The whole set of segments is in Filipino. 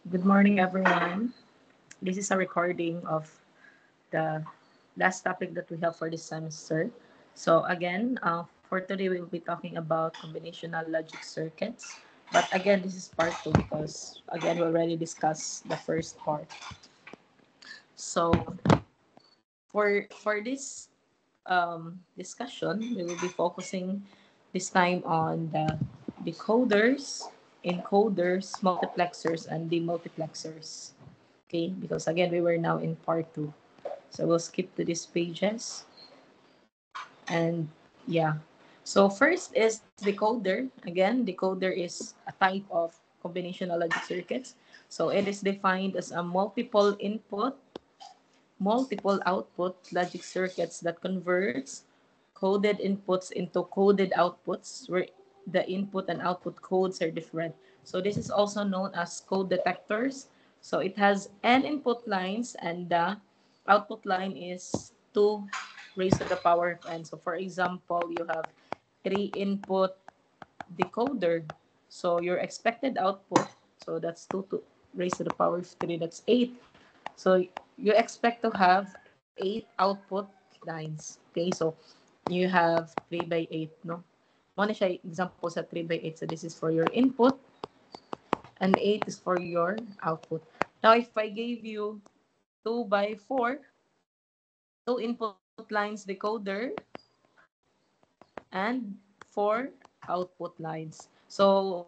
Good morning, everyone. This is a recording of the last topic that we have for this semester. So again, for today we will be talking about combinational logic circuits. But again, this is part two because again we already discussed the first part. So for this discussion, we will be focusing this time on the decoders, encoders, multiplexers, and demultiplexers. Okay, because again, we were now in part two. So we'll skip to these pages. And yeah. So first is decoder. Again, decoder is a type of combinational logic circuits. So it is defined as a multiple input, multiple output logic circuits that converts coded inputs into coded outputs where the input and output codes are different. So this is also known as code detectors. So it has n input lines and the output line is 2 raised to the power of n. So for example, you have 3 input decoder. So your expected output, so that's 2 to raised to the power of 3, that's 8. So you expect to have 8 output lines. Okay, so you have 3 by 8, no? One siya example sa 3 by 8. So this is for your input and 8 is for your output. Now, if I gave you 2 by 4, 2 input lines decoder and 4 output lines. So,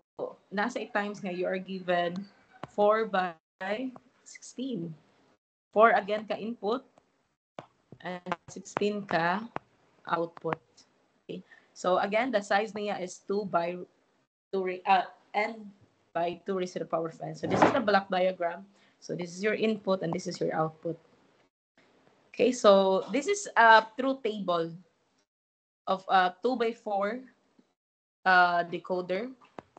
nasa 8 times nga, you are given 4 by 16. 4 again ka input and 16 ka output. Okay. So again, the size niya is 2 by 2 n by 2 raised to the power of n. So this is the block diagram. So this is your input and this is your output. Okay, so this is a truth table of a 2 by 4 decoder.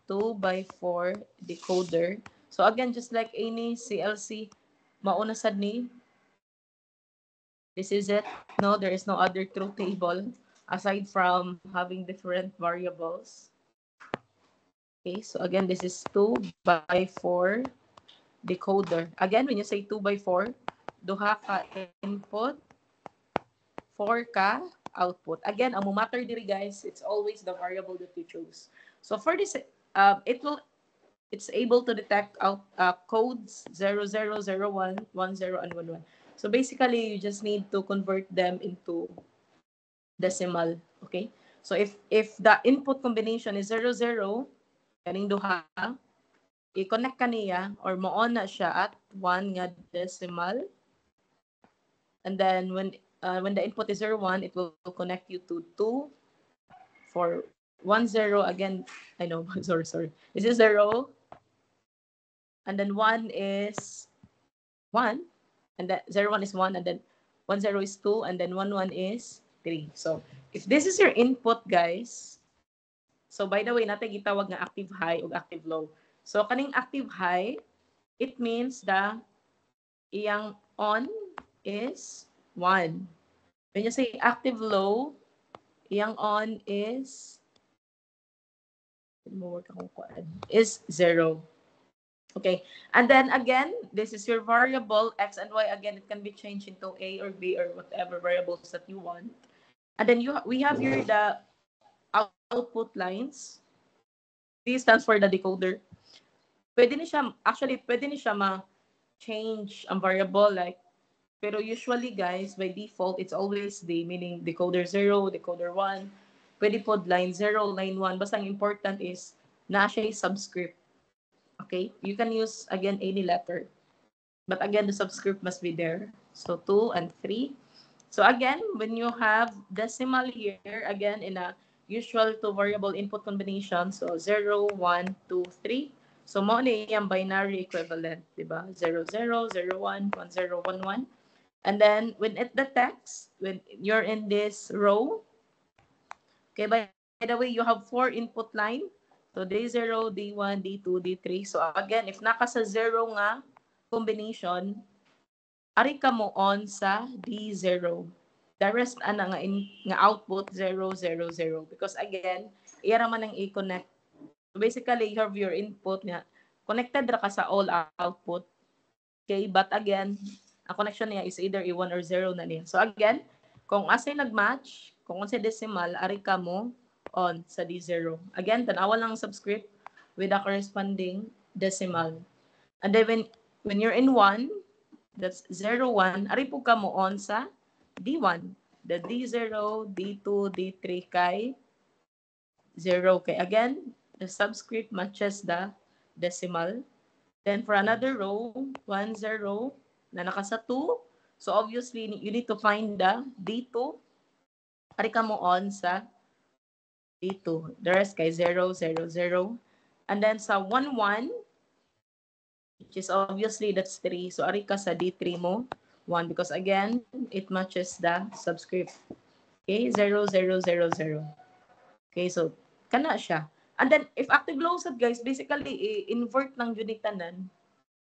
2 by 4 decoder. So again, just like any CLC, mauna sad ni, this is it. No, there is no other truth table aside from having different variables. Okay, so again, this is 2 by 4 decoder. Again, when you say 2 by 4, duha ka input, 4 ka output. Again, ang matter diri guys, it's always the variable that you choose. So for this, it's able to detect out codes 0001, 10, and 11. So basically, you just need to convert them into decimal. Okay? So if the input combination is 00, kaning duha, i-connect ka niya or mo-on na siya at 1 nga decimal. And then when the input is 01, it will connect you to 2 for 10 again. I know, sorry. This is 0 and then 1 is 1 and then 01 is 1 and then 10 is 2 and then 11 is 3. So if this is your input guys, so by the way, natay gitawag nga active high o active low. So kaning active high, it means the iyang on is 1. When you say active low, iyang on is 0. Okay. And then again, this is your variable x and y. Again, it can be changed into a or b or whatever variables that you want. And then we have here the output lines. D stands for the decoder. Pwede ni siya ma-change ang variable like, pero usually guys, by default, it's always D, meaning decoder 0, decoder 1. Pwede po line 0, line 1. Basta ang important is na siya subscript. Okay? You can use, again, any letter. But again, the subscript must be there. So 2 and 3. So again, when you have decimal here, again, in a usual two variable input combination, so 0, 1, 2, 3. So mo na yung binary equivalent, di ba? 0, 0, 0, 1, 1, 0, 1, 1. And then when it detects, when you're in this row, okay, by the way, you have 4 input line. So D0, D1, D2, D3. So again, if naka sa 0 nga combination, ari ka mo on sa D0. The rest ana nga output 0, 0, 0. Because again, iya naman ang i-connect. So basically, you have your input nga connected ra ka sa all output. Okay, but again, ang connection niya is either a 1 or 0 na niya. So again, kung asay nag-match, kung sa decimal, ari ka mo on sa D0. Again, tanawa lang subscript with a corresponding decimal. And then when you're in 1, that's 0, 1, ari po ka mo on sa D1. The D0, D2, D3 kay 0. Kay again, the subscript matches the decimal. Then for another row, 1, 0, na naka sa 2. So obviously, you need to find the D2. Ari ka mo on sa D2. The rest kay 0, 0, 0. And then sa 1, 1, which is obviously that's 3. So ari ka sa D3 mo, 1. Because again, it matches the subscript. Okay, 0, 0, 0, 0. Okay, so kana siya. And then, if active low sad, guys, basically, invert ng unitanan.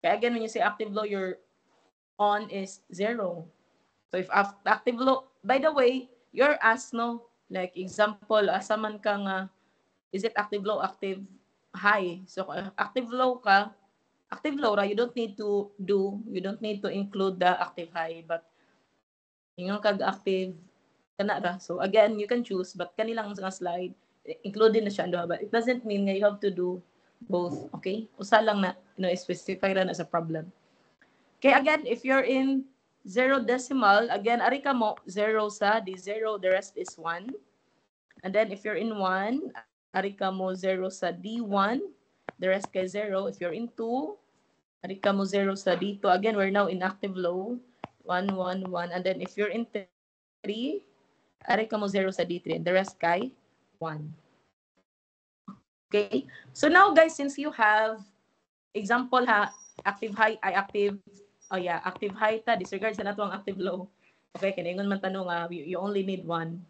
Kaya again, when you say active low, your on is 0. So, if active low, by the way, your as, no? Like, example, asa man ka nga, is it active low, active high? So, active low ka, active low, you don't need to include the active high, but yung kag-active, kana ra. So, again, you can choose, but kanilang nga slide, included na siya, but it doesn't mean nga you have to do both, okay? Usa lang na, specify ra na sa problem. Okay, again, if you're in 0 decimal, again, ari ka mo, 0 sa D0, the rest is 1. And then, if you're in 1, ari ka mo 0 sa D1, the rest kay 0. If you're in 2, ari ka mo 0 sa D2. Again, we're now in active low, 1, 1, 1. And then, if you're in 3, ari ka mo 0 sa D3, and the rest kay 1. Okay? So now, guys, since you have example active high, active high ta, disregard sa nato ang active low. Okay, kinaingon man tanong you only need one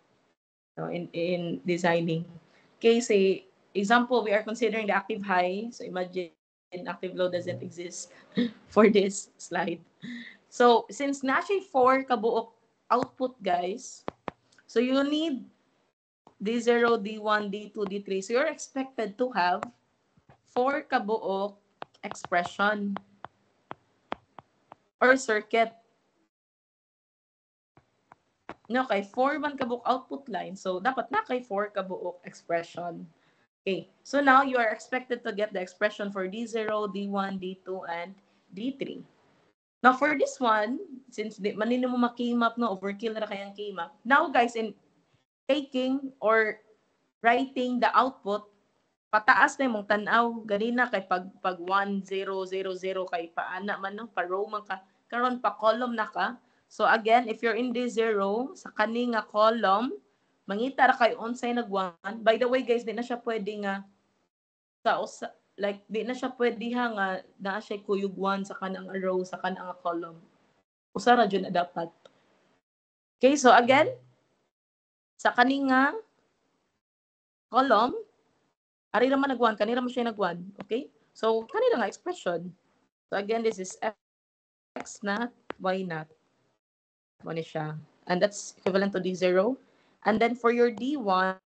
in designing. Okay, say example, we are considering the active high. So imagine active low doesn't exist for this slide. So since nashi 4 kabuok output, guys, so you need D0, D1, D2, D3. So you're expected to have 4 kabuok expression or circuit. No, kay 4 man kabuok output line. So dapat na kay 4 kabuok expression. Okay. So now you are expected to get the expression for D0, D1, D2, and D3. Now for this one, since manino mo ma-K-map, no, overkill na kayang K-map. Now guys, in taking or writing the output, pataas na mong tanaw ganina kay pag 1 0 0 0 kay paana man no, pa row man ka karon pa column na ka. So again, if you're in this 0 sa kani nga column, mangita ra kay unsay nag-1. By the way, guys, di na siya pwede nga like di na siya pwede nga naa siya kuyog 1 sa kanang row sa kanang column. Usa ra jud na dapat. Okay, so again, sa kani nga column, ari naman nag-1, kanira mo siya nag-1. Okay? So, kanira nga expression. So, again, this is x naught, y naught. Ano siya. And that's equivalent to D0. And then, for your D1,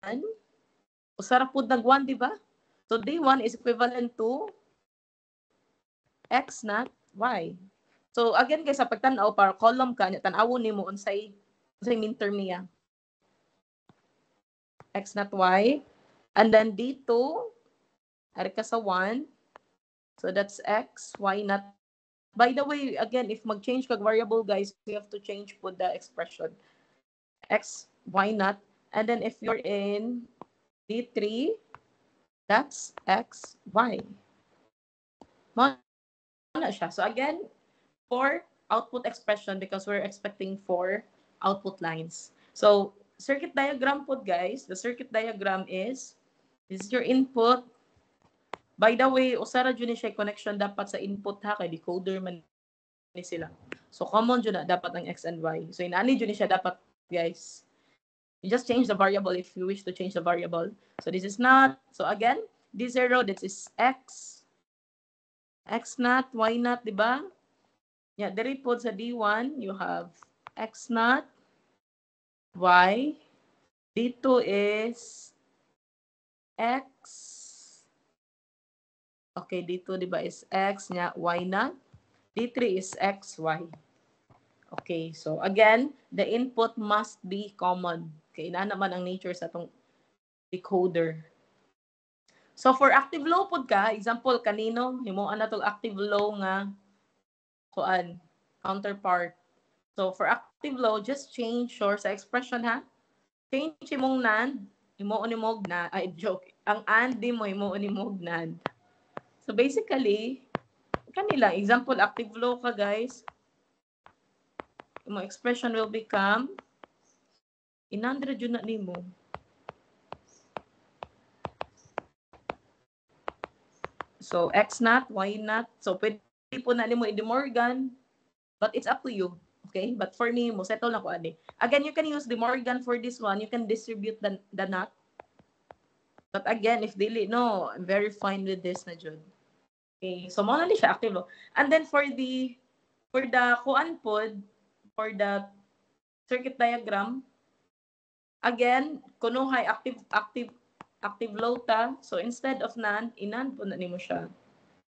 usara po nag-1, di ba? So, D1 is equivalent to x naught, y. So, again, guys, sa pagtanaw, para column ka, tanawon ni mo unsay minterm niya. X naught, y. And then, D2, ari ka sa 1. So that's x, y naught. By the way, again, if mag-change kag variable, guys, we have to change po the expression. X, y naught. And then if you're in D3, that's x, y. Mana siya. So again, 4 output expression because we're expecting 4 output lines. So circuit diagram po, guys. The circuit diagram is, this is your input. By the way, usara dyan siya connection dapat sa input ha, kay decoder man ni sila. So, common dyan na dapat ang x and y. So, inaani dyan siya dapat, guys. You just change the variable if you wish to change the variable. So, this is not. So, again, D0, this is x. X naught, y naught, di ba? Yeah, diri po sa D1, you have x naught, y. D2 is x, Okay, dito di ba is x nya, y na. D3 is x, y. Okay, so again, the input must be common. Okay, ina naman ang nature sa itong decoder. So for active low pod ka, example kanino, himuan na tong active low nga kuan counterpart. So for active low, just change your sa expression ha. Change imong NAND, himuon ni mog na, ay joke. Ang AND di mo himuon ni mog NAND. So basically, kanila example active low ka guys. Imong expression will become inandra jud na nimo. So X not, Y not. So pwede po na nimo i-De Morgan, but it's up to you. Okay? But for me, mo settle na ko ani. Again, you can use De Morgan for this one. You can distribute the not. But again, if dili, no, I'm very fine with this na jud. Okay, so mo na ni siya active low. And then for the kuan pod, for the circuit diagram, again, kuno hay active low ta. So instead of NAND, inan po na nimo siya.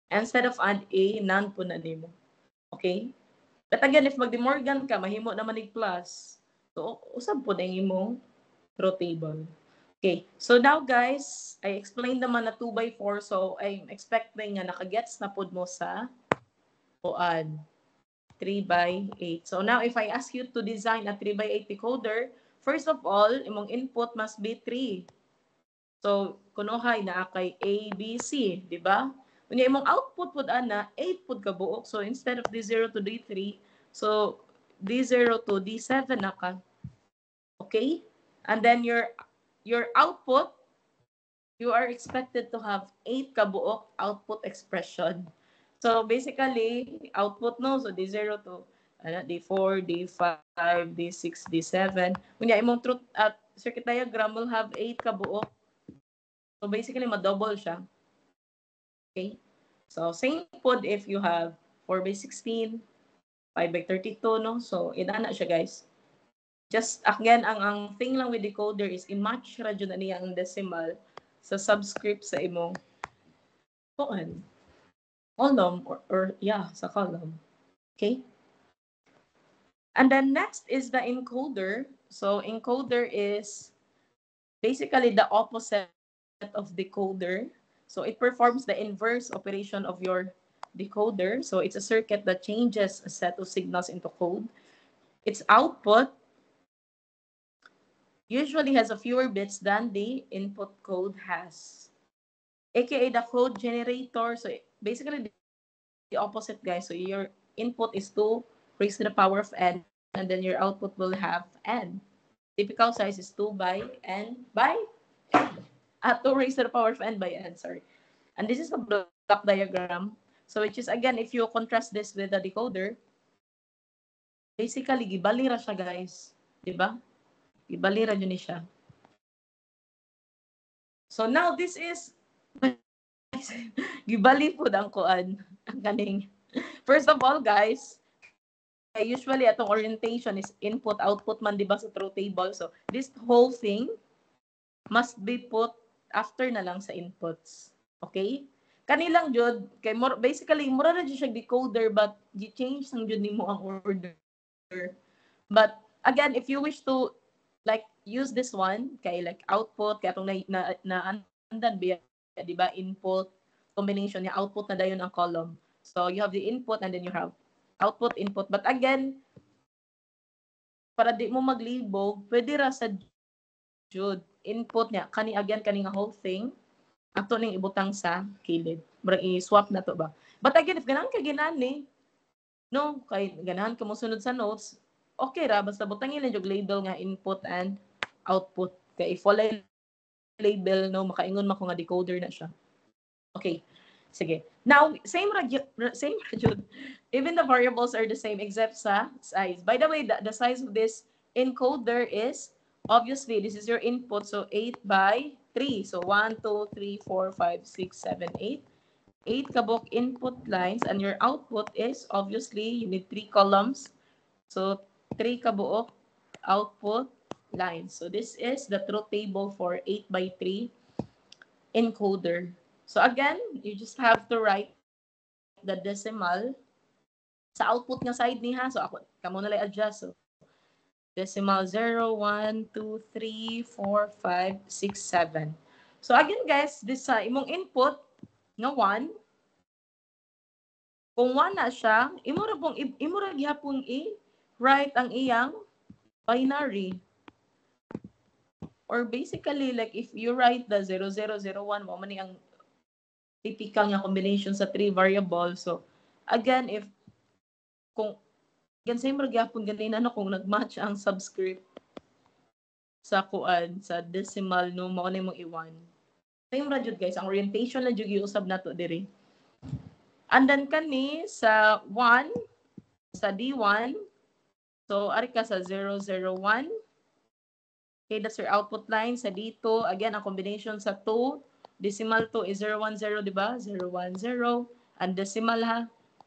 Instead of add A, NAND po na nimo. Okay? But again, if mag-De Morgan ka, mahimo naman ni plus. So usab po na imong truth table. Okay, so now guys, I explained naman na 2x4, so I'm expecting nga nakagets na pod mo sa kuan 3x8. So now if I ask you to design a 3x8 decoder, first of all, imong input must be 3. So kunohay na kay A, B, C, di ba? Unya imong output pod ana 8 pod ka buok. So instead of D0 to D3, so D0 to D7 na ka. Okay? And then your output, you are expected to have 8 kabuok output expression. So basically, output no, so D0 to D4, D5, D6, D7. Kunya imong truth at circuit diagram will have 8 kabuok. So basically, ma-double siya. Okay? So same pod if you have 4 by 16, 5 by 32, no? So inana siya, guys. Just again, ang thing lang with decoder is i-match ra jud na niya ang decimal sa subscript sa imong kuan column or yeah, sa column. Okay? And then next is the encoder. So encoder is basically the opposite of decoder. So it performs the inverse operation of your decoder. So it's a circuit that changes a set of signals into code. Its output usually has a fewer bits than the input code has, aka the code generator. So basically the opposite, guys. So your input is 2 raised to the power of n, and then your output will have n. Typical size is 2 by n by n. 2 raised to the power of n by n, sorry. And this is the block diagram. So which is, again, if you contrast this with the decoder, basically, gibalira siya, guys. Diba? Gibalira yun siya. So now this is gibali po ang kuan ang kaning. First of all, guys, usually atong orientation is input output man di ba sa truth table. So this whole thing must be put after na lang sa inputs. Okay? Kanilang jud kay more basically mura na jud siya decoder, but gi-change sang jud nimo ang order. But again, if you wish to like use this one kay like output kay atong na andan biya, di ba, input combination ni output na dayon ang column. So you have the input and then you have output input. But again, para di mo maglibog, pwede ra sa jud input niya kani again kani nga whole thing ato ning ibutang sa kilid. Murag i-swap na to ba. But again, if ganahan ka ginani, no, kay ganahan ka mo sunod sa notes, okay ra, basta butangin lang yung label nga input and output. Kaya if wala label, no, makaingon man ko nga decoder na siya. Okay, sige. Now, same rajud. Even the variables are the same except sa size. By the way, the size of this encoder is, obviously, this is your input, so 8 by 3. So 1, 2, 3, 4, 5, 6, 7, 8. 8 kabok input lines, and your output is, obviously, you need 3 columns. So 3 kabuok output lines. So this is the truth table for 8 by 3 encoder. So again, you just have to write the decimal sa output nga side ni ha. So ako, kamo na lang adjust. So, decimal 0, 1, 2, 3, 4, 5, 6, 7. So again guys, this sa imong input nga 1, kung 1 na siya, imo ra gihapon i-write ang iyang binary. Or basically, like if you write the 0001, mo man ang typical nga combination sa 3 variables. So again, if kung gan same ra gyapon ganina no kung nagmatch ang subscript sa kuan sa decimal no mao na imong i1. Same ra jud guys, ang orientation na jud giusab nato diri. And then kani sa 1 sa D1, so ari ka sa 001. Okay, that's your output line sa D2. Again, ang combination sa 2, decimal 2 is 010, di ba? 010. Ang decimal ha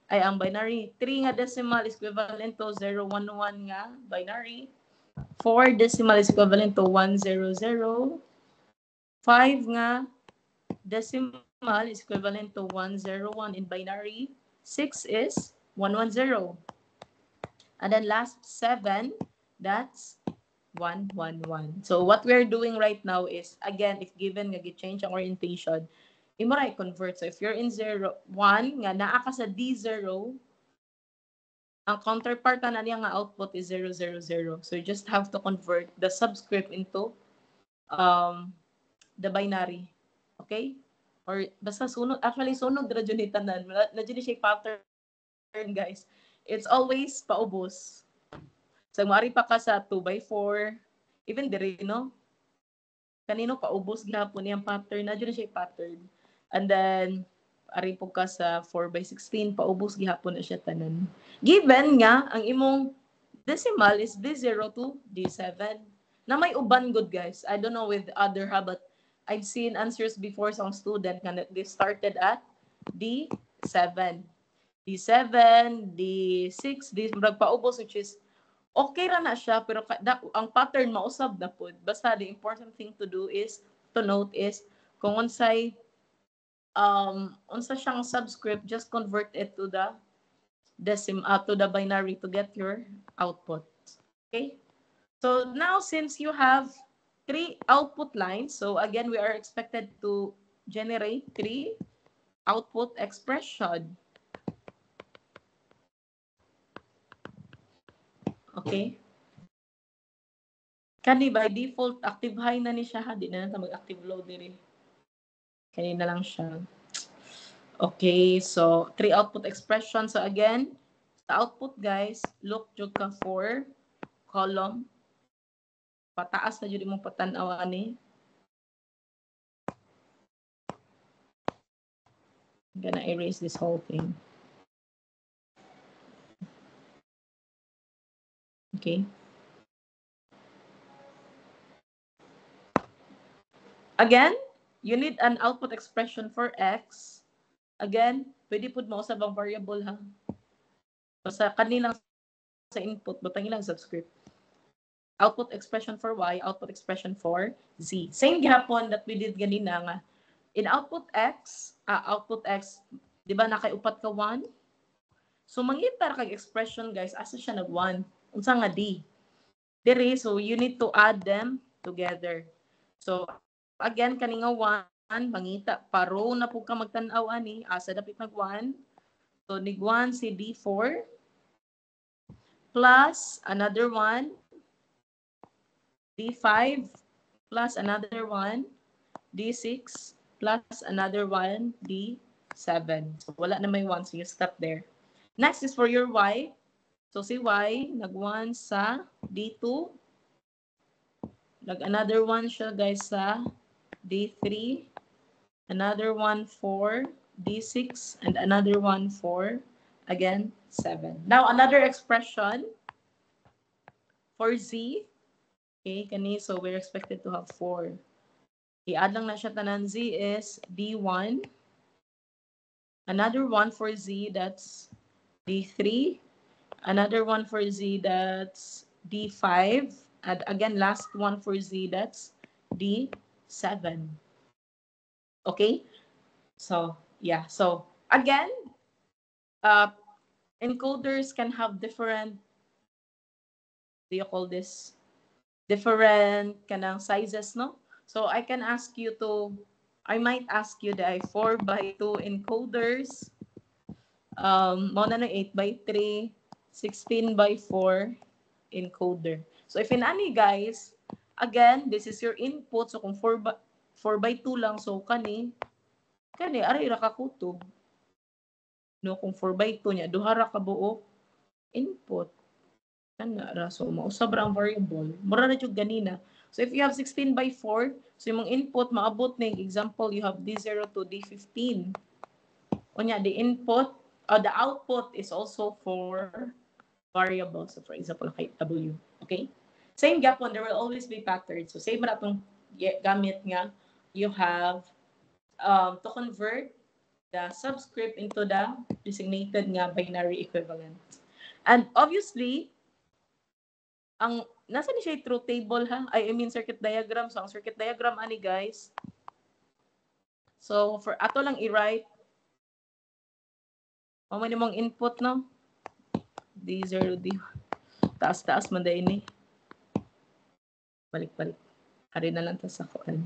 ay ang binary. 3 nga decimal is equivalent to 011 nga binary. 4 decimal is equivalent to 100. 5 nga decimal is equivalent to 101 in binary. 6 is 110. And then last 7, that's 111. So what we're doing right now is, again, if given nga gi-change ang orientation, imo ra i-convert. So if you're in 0, 1, nga naa ka sa D0, ang counterpart na niya nga output is 000. So you just have to convert the subscript into the binary. Okay? Or basta sunod, actually sunod ra jud ni tanan. Na jud siya pattern, guys. It's always paubos. So, maari pa ka sa 2x4, even diri, no? Kanino paubos gihapon niyang pattern, na dyan siya pattern. And then, ari po ka sa 4x16, paubos gihapon na siya tanan. Given nga, ang imong decimal is D0 to D7. Na may uban good, guys. I don't know with other ha, but I've seen answers before sa student nga they started at D7. D7, D6, D paubos, which is okay ra na siya, pero ang pattern mausab na po. Basta the important thing to do is, to note is, kung unsay unsa siyang subscript, just convert it to the to the binary to get your output. Okay? So now, since you have 3 output lines, so again, we are expected to generate 3 output expression. Okay? Kani by default, active high na ni siya ha. Di na natin mag-active low diri. Kanina lang siya. Okay, so 3 output expressions. So again, sa output guys, look jud ka for column. Pataas na jud imong patanaw ani. I'm gonna erase this whole thing. Okay. Again, you need an output expression for x. Again, pwede pud mo usab ang variable ha. Basta kanilang sa input, butang ilang subscript. Output expression for y, output expression for z. Same gihapon that we did ganina nga. In output x, di ba nakaiupat ka 1? So mangita kag expression guys, asa siya nag 1? Unsa nga d? Dire, so you need to add them together. So again kaninga 1, mangita paro na pud ka magtan-aw ani, asa dapit nag 1. So nig 1 si d4 plus another 1 d5 plus another 1 d6 plus another 1 d7. So wala na may 1, so you stop there. Next is for your y. So si y nag 1 sa d2, nag another 1 siya guys sa d3, another 1 for d6, and another 1 for again 7. Now another expression for z. Okay, kani, so we're expected to have 4. I-add lang na siya tanan. Z is D1. Another one for Z, that's D3. Another one for Z, that's D5. And again, last one for Z, that's D7. Okay? So, yeah. So, again, uh, encoders can have different, do you call this? Different kanang sizes, no? So, I might ask you the 4x2 encoders, mo na no 8x3, 16x4 encoder. So, if in any guys, again, this is your input. So, kung 4x2 lang, so aray ra ka kutob. No, kung 4x2 niya, duha ra ka buok input. Kana ra, so mausab ra ang variable. Mura na jud ganina. So if you have 16x4, so yung input maabot ning example, you have D0 to D15. Unya, the output is also for variables. So for example, kay W. Okay? Same gapon, there will always be patterns. So same ra tong gamit nga, you have to convert the subscript into the designated nga binary equivalent. And obviously, ang nasa ni siya truth table ha? I mean circuit diagram. So ang circuit diagram ani guys. So for ato lang i-write o man imong input no. D0 D. Taas-taas man dai ini. Balik-balik. Ari na lang ta sa kuan.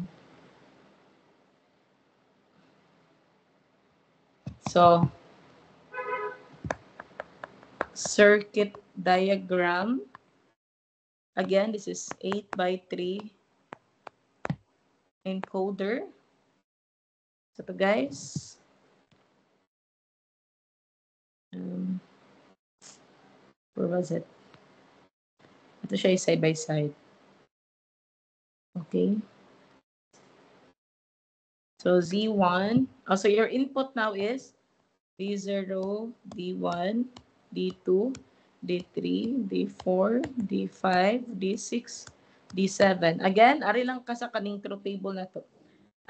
So circuit diagram. Again, this is 8x3 encoder. So to guys, where was it? Ito siya side by side. Okay. So Z1. Oh, so your input now is D0, D1, D2, D3, D4, D5, D6, D7. Again, ari lang ka sa kaning truth table na to.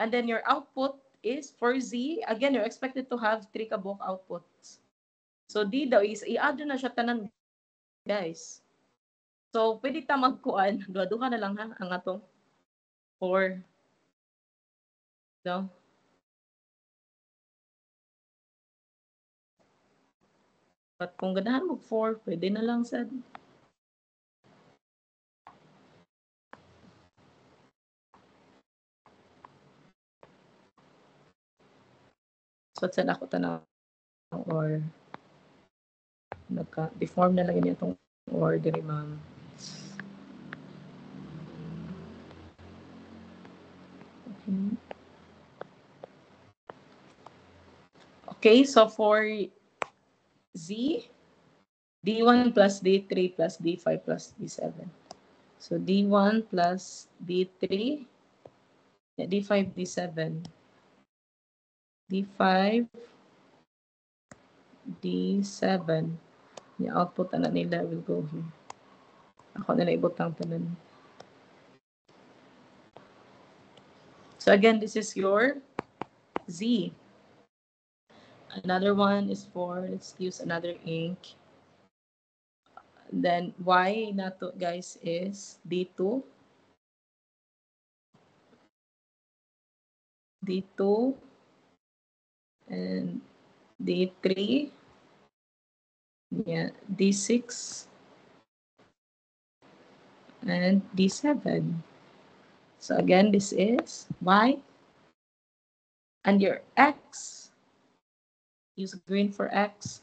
And then your output is for Z. Again, you're expected to have 3 kabuk outputs. So D daw is i-add na siya tanan guys. So pwede ta magkuan, duha-duha na lang ha ang atong 4. No? But kung ganahan mo 4, pwede na lang sad. So sad ako tanaw or nagka-deform na lang itong order, ma'am. Okay. Okay, so for Z, D1 plus D3 plus D5 plus D7. So D1 plus D3, D5, D7. D5, D7. Yung output na nila will go here. Ako nila ibutang tanan. So again, this is your Z. Another one is for, let's use another ink. Then Y nato guys is D2. D2 and D3. Yeah, D6 and D7. So again, this is Y. And your X, use green for X.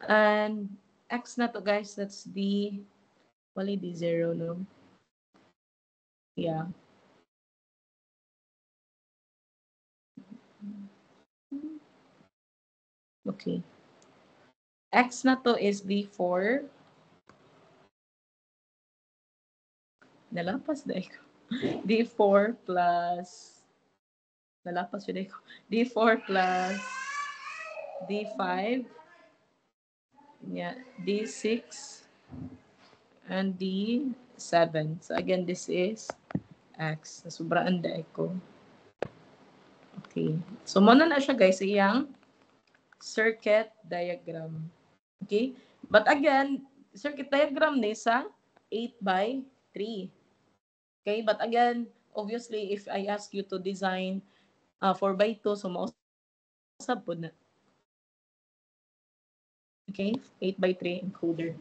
And X na to guys, that's D, wali D0, no? Yeah. Okay. X na to is D4. Nalapas na ko. D4 plus, nalapas yun ko. D4 plus D5. Yeah, D6 and D7. So again, this is X. Sobraan da ko. Okay. So muna na siya guys, iyang circuit diagram. Okay? But again, circuit diagram ni sa 8x3. Okay? But again, obviously, if I ask you to design 4 by 2, so mausap po na. Okay, 8 by 3 encoder.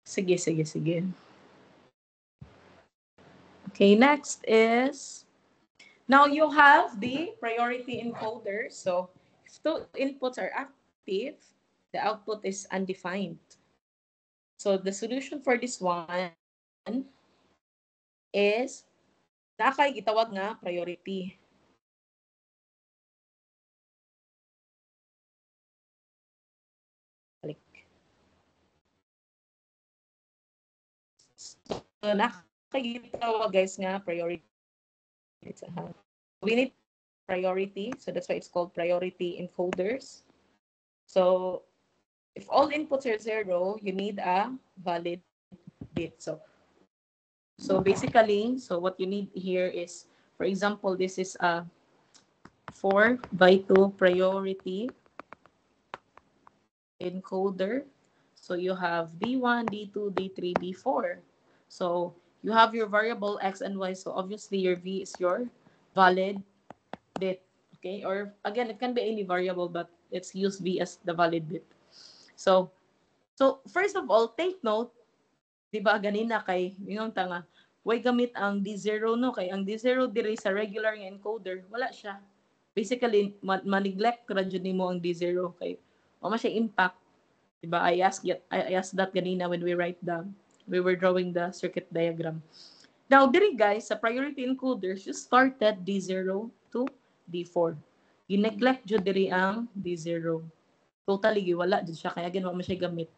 Sige. Okay, next is, now you have the priority encoder. So if two inputs are active, the output is undefined. So the solution for this one is nakay gitawag nga priority. So nakay gitawag guys nga priority. We need priority, so that's why it's called priority encoders. So if all inputs are 0, you need a valid bit. So basically, so what you need here is, for example, this is a 4 by 2 priority encoder. So you have D1, D2, D3, D4. So you have your variable X and Y. So obviously your V is your valid bit. Okay, or again, it can be any variable, but let's use V as the valid bit. So first of all, take note, di ba ganina kay yung tanga, way gamit ang D0 no, kay ang D0 diri sa regular nga encoder, wala siya. Basically, ma-neglect ra jud nimo ang D0 kay wala siya impact. Di ba? I asked that ganina when we were drawing the circuit diagram. Now, diri guys, sa priority encoders, you started D0 to D4. You-neglect jud diri ang D0. Totally wala jud siya, kaya ginawa mo siya gamit.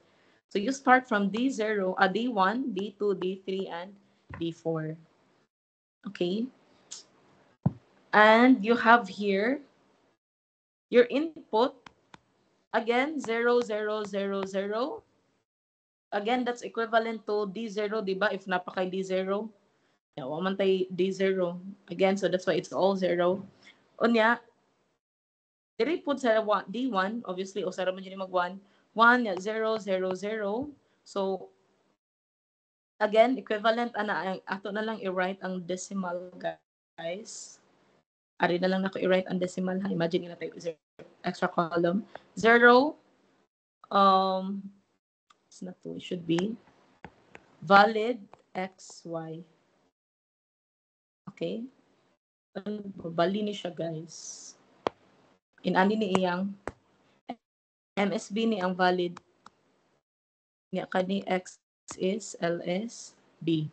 So you start from D0, D1, D2, D3, and D4. Okay? And you have here your input. Again, 0, 0, 0, 0. Again, that's equivalent to D0, di ba? If napakay D0, yeah, waman tay D0. Again, so that's why it's all 0. Unya, diri pud sa D1, obviously, o sa raman dyan mag-1, 1, 0, 0, 0. So, again, equivalent, ato na lang i-write ang decimal, guys. Ari na lang nako i-write ang decimal, ha? Imagine nila tayo, extra column. 0, it's not 2, it should be valid XY. Okay? Bali ni siya, guys. Inani ni iyang MSB ni ang valid niya kani X is LS B.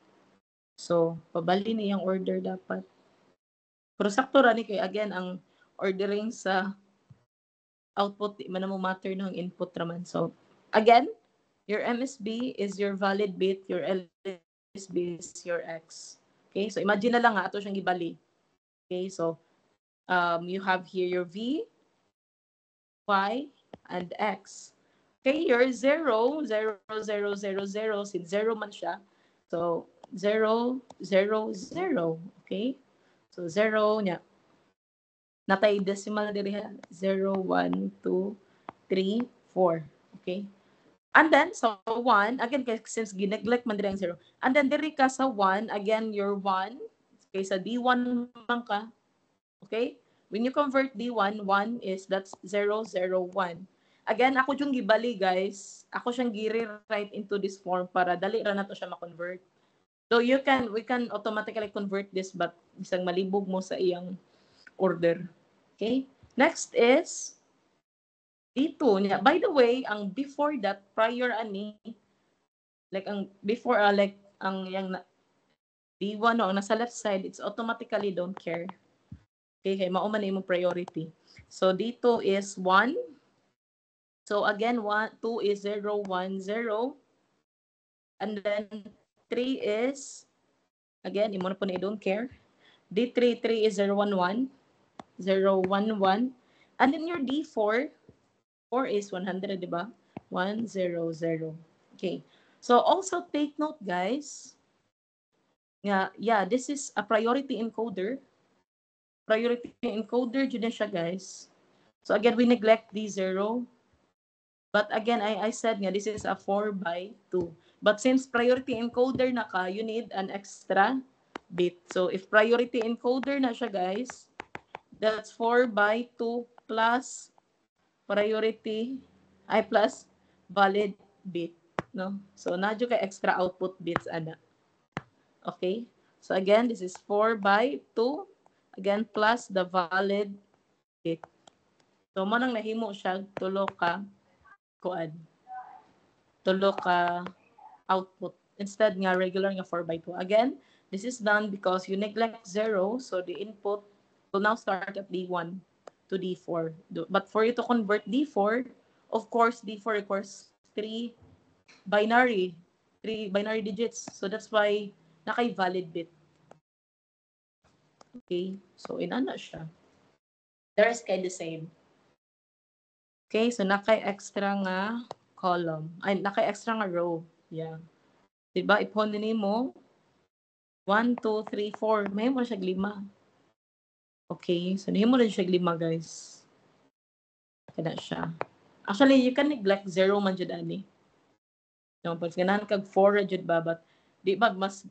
So, pabali ni ang order dapat. Pero sakto ra ni kay again ang ordering sa output di man mo matter no ang input raman. So, again, your MSB is your valid bit, your LSB is your X. Okay? So, imagine na lang ato siyang gibali. Okay? So, you have here your V, Y, and X. Okay, your 0, 0, 0, 0, 0, since 0 man siya. So, 0, 0, 0. Okay? So, 0 niya. Natay decimal na diri ha. 0, 1, 2, 3, 4. Okay? And then, so 1, again, since gineglect man diri ang 0. And then, diri ka sa 1, again, your 1. Okay, sa D1 man ka. Okay? When you convert D1, 1 is, that's 0, 0, 1. Again, ako yung gibali, guys. Ako siyang gi-rewrite into this form para dali ra na to siya ma-convert. So we can automatically convert this, but isang malibog mo sa iyang order. Okay? Next is D2. By the way, ang before that, prior ani, like ang before, like ang yung D1 no, ang nasa left side, it's automatically don't care. Okay, kay mao man imong priority. So dito is 1. So again, 2 is 0, 1, 0. And then 3 is, again, imo na po na don't care. D3, 3 is 0, 1, 1. 0, 1, 1. And then your D4, 4 is 100, di ba? 1, 0, 0. Okay. So also take note, guys. Yeah, this is a priority encoder. Priority encoder, dyan siya, guys. So again, we neglect D0. But again, I said nga, this is a 4 by 2. But since priority encoder na ka, you need an extra bit. So if priority encoder na siya, guys, That's 4 by 2 plus priority, ay plus valid bit. No? So, nadyo kay extra output bits, ana. Okay? So, again, this is 4 by 2. Again, plus the valid bit. So, manang nahimo siya, tulo ka kuan. Tulo ka output. Instead nga, regular nga 4 by 2. Again, this is done because you neglect 0. So, the input will now start at D1 to D4. But for you to convert D4, of course, D4 requires 3 binary, 3 binary digits. So, that's why naka-valid bit. Okay? So, inana siya. The rest kay the same. Okay? So, naka-extra nga column. Ay, naka-extra nga row. Yeah. Diba? Iponin mo 1, 2, 3, 4. May mo siya 5. Okay? So, nahimo na siya 5, guys. Kada siya. Actually, you can neglect 0 man dyan, ani. No, pag ganahan kag 4 jud ba, but di ba mas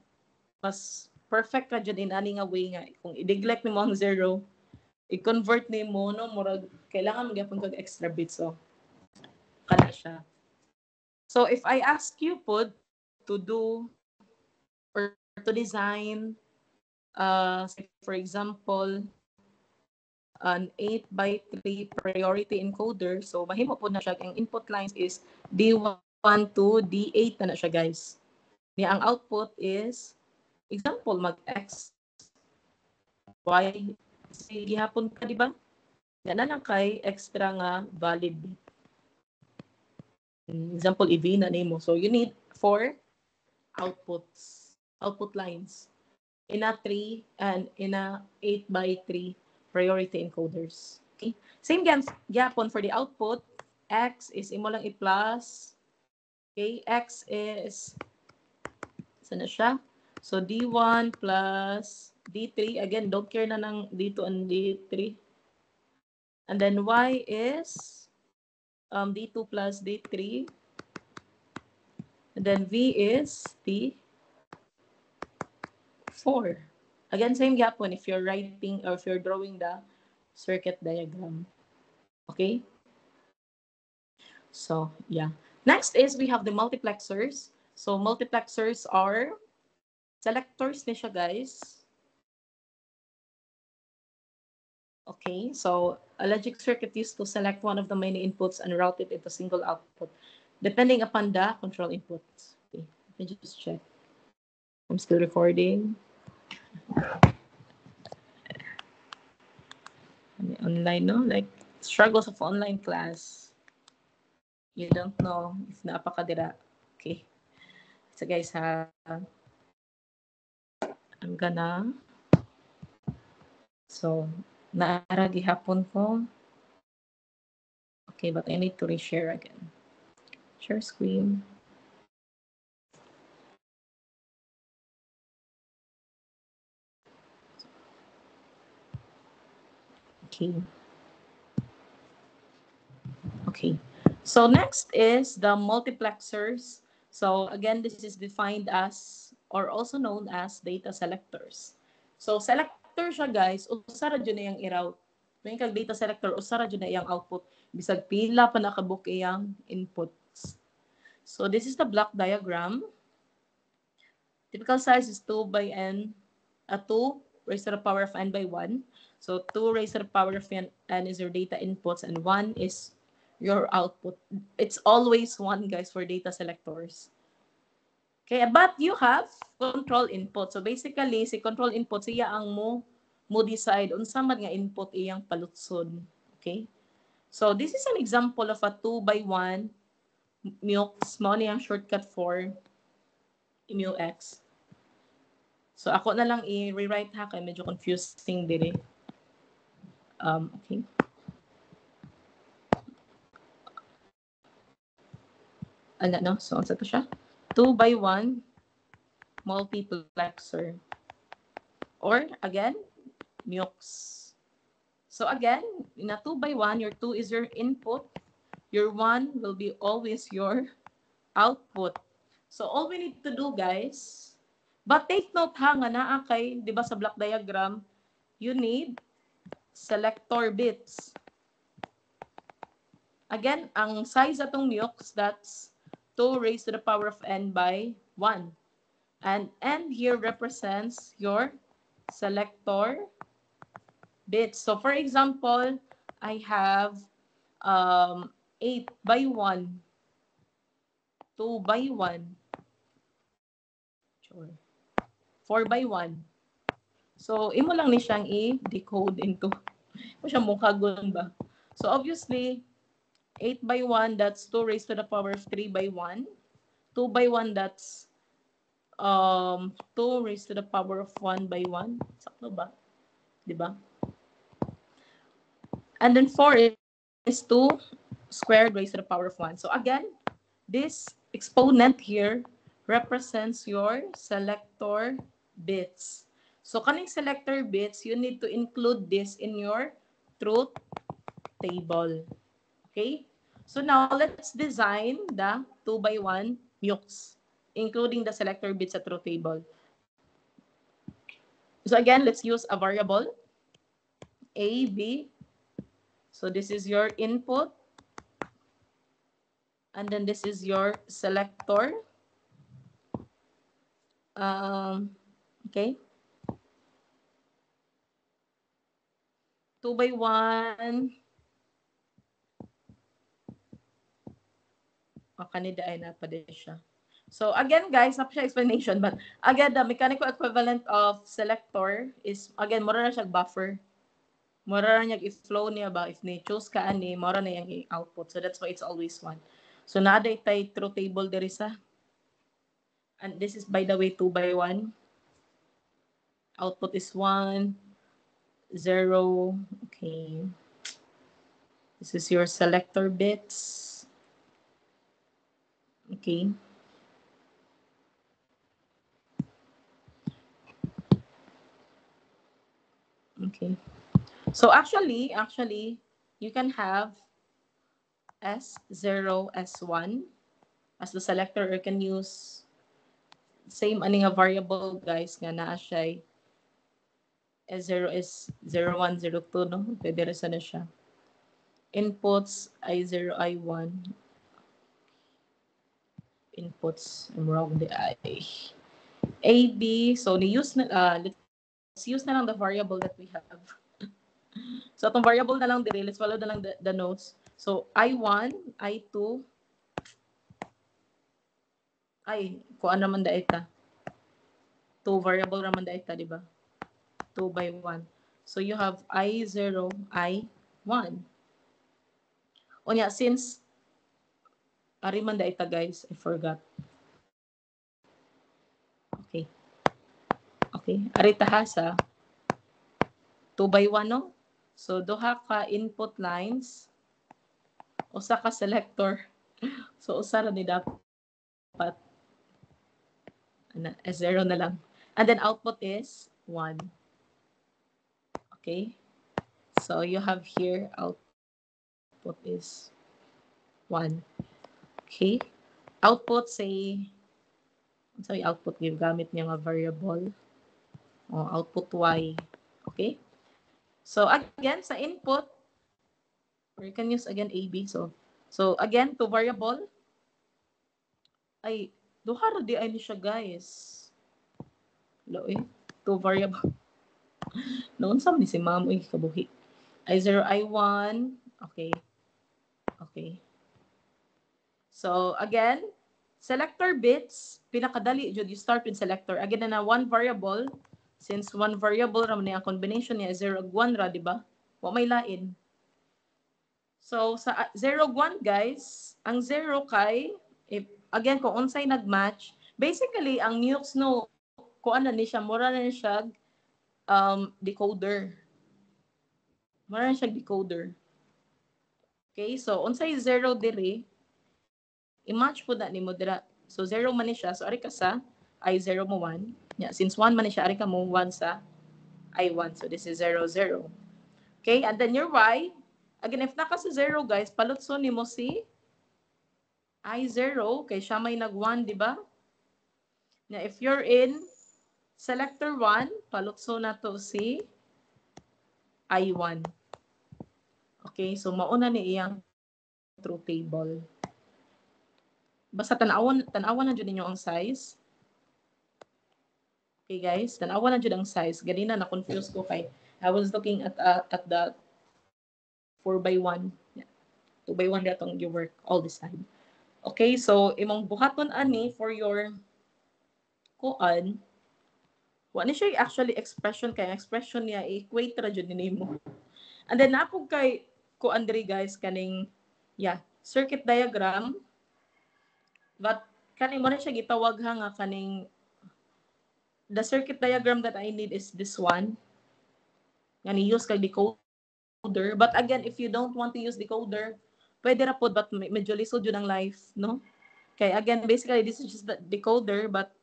perfect ka jud in ani nga way nga kung i-neglect nimo ang 0, i-convert nimo no murag kailangan magyapon kag extra bits, so kana siya. So if I ask you po to do or to design for example an 8 by 3 priority encoder, so mahimo po na siya ang input lines is D1 to D8 na siya, guys. Niya ang output is example mag-X Y si gihapon ka, di ba? Yan na lang kay extra nga valid bit. Example EV na nimo. So you need 4 output lines in a 3 and in a 8 by 3 priority encoders. Okay? Same gapon for the output. X is imo lang i-plus. Okay? X is sana siya? So D1 plus D3. Again, don't care na ng D2 and D3. And then Y is D2 plus D3. And then V is D4. Again, same gapon if you're writing or if you're drawing the circuit diagram. Okay? So, yeah. Next is we have the multiplexers. So, multiplexers are selectors na siya, guys. Okay, so a logic circuit used to select one of the many inputs and route it into a single output, depending upon the control inputs. Okay, let me just check. I'm still recording. Online, no? Like, struggles of online class. You don't know if napakadira. Okay. So, guys, I'm gonna... So, naara gihapon ko. Okay, but I need to reshare again. Share screen. Okay. Okay. So next is the multiplexers. So again, this is defined as or also known as data selectors. So selector siya, guys, usara jud na yang i-route. May kag data selector usara jud na iyang output bisag pila pa nakabuk iyang inputs. So this is the block diagram. Typical size is 2 by n, 2 raised to the power of n by 1. So 2 raised to the power of n is your data inputs and 1 is your output. It's always 1, guys, for data selectors. Okay, but you have control input. So basically, si control input, siya ang mo decide unsa man nga input iyang palutsod. Okay? So this is an example of a 2 by 1 mux, mo niyang shortcut for mu x. So ako na lang i-rewrite ha, kaya medyo confusing din eh. Okay. Ano, no? So, ano to siya? 2 by 1 multiplexer. Or, again, mux. So, again, in a 2 by 1, your 2 is your input. Your 1 will be always your output. So, all we need to do, guys, but take note ha, nga naa kay, di ba sa block diagram, you need selector bits. Again, ang size atong mux, that's 2 raised to the power of n by 1. And n here represents your selector bits. So for example, I have 8 by 1, 2 by 1, 4 by 1. So, imo lang ni siyang i-decode into, mo siya mukhagon ba? So, obviously, 8 by 1, that's 2 raised to the power of 3 by 1. 2 by 1, that's 2 raised to the power of 1 by 1. Sakto ba? Diba? And then 4 is 2 squared raised to the power of 1. So, again, this exponent here represents your selector bits. So, kaning selector bits, you need to include this in your truth table. Okay? So, now, let's design the 2 by 1 mux, including the selector bits at truth table. So, again, let's use a variable, A, B. So, this is your input. And then, this is your selector. Okay? 2 by 1. Kanida ay na pa din siya. So again guys, na siya explanation, but again, the mechanical equivalent of selector is, again, mura na siya buffer. Mura na niya i-flow niya ba, if ni-choose ka ani, mura na yung output. So that's why it's always 1. So nada itay truth table there isa. And this is, by the way, 2 by 1. Output is 1, 0. Okay. This is your selector bits. Okay. Okay. So actually, you can have S0, S1 as the selector, or you can use same aning a variable guys nga naa siya S0 is 01, 02, no? Pwede rin na siya. Inputs I0, I1. Inputs, I'm wrong, the I. AB, so ni-use na, let's use na lang the variable that we have. So itong variable na lang dire, let's follow na lang the notes. So I1, I2, ay, kuan naman da ita. 2 variable naman da ita, di ba? 2 by 1. So you have I0, I1. O niya, since ari man da ita guys, I forgot. Okay. Okay, ari taha sa 2 by 1, no? So duha ka input lines, usa ka selector. So usa ra ni dapat S0 na lang. And then output is 1. Okay? So you have here output is 1. Okay? Output, say, sorry, output, give gamit niya nga variable. Output Y. Okay? So again, sa input, or you can use again AB. So again, to variable, ay, duha ra di ay ni siya guys. Lo to variable. Noon sa ni si ma'am, kabuhi. I0, I1. Okay. Okay. So again, selector bits, pinakadali jud, you start with selector. Again na one variable, since one variable ra man ang combination niya 0 ug 1 ra, di ba? Wa may lain. So sa 0 ug 1 guys, ang 0 kay, if again kung unsay nagmatch, basically ang mux no kuan na ni siya, mura na ni siya decoder. Mura na siya decoder. Okay, so unsay 0 diri, i-match po na ni mo dira. So 0 man ni siya, so ari ka sa I0 mo 1. Yeah, since 1 man ni siya, ari ka mo 1 sa I1. So this is 0, 0. Okay, and then your Y, again, if naka sa 0 guys, palutso ni mo si I0, kay siya may nag-1, di ba? Now, if you're in selector 1, palutso na to si I1. Okay, so mauna ni iyang truth table. Basta tanawan na jud ninyo ang size. Okay guys, tanawan na jud ang size. Ganina na confuse ko kay I was looking at the 4x1. 2x1 datong you work all this time. Okay, so imong buhaton ani for your kuan. Wa ni siya actually expression kay expression niya equate ra jud nimo. And then napog kay kuan diri guys kaning circuit diagram. But kaning mo na siya gitawag ha nga kaning the circuit diagram that I need is this one. Nga ni use kag decoder. But again, if you don't want to use decoder, pwede ra pod but medyo lisod yun ang life, no? Kay again, basically this is just the decoder but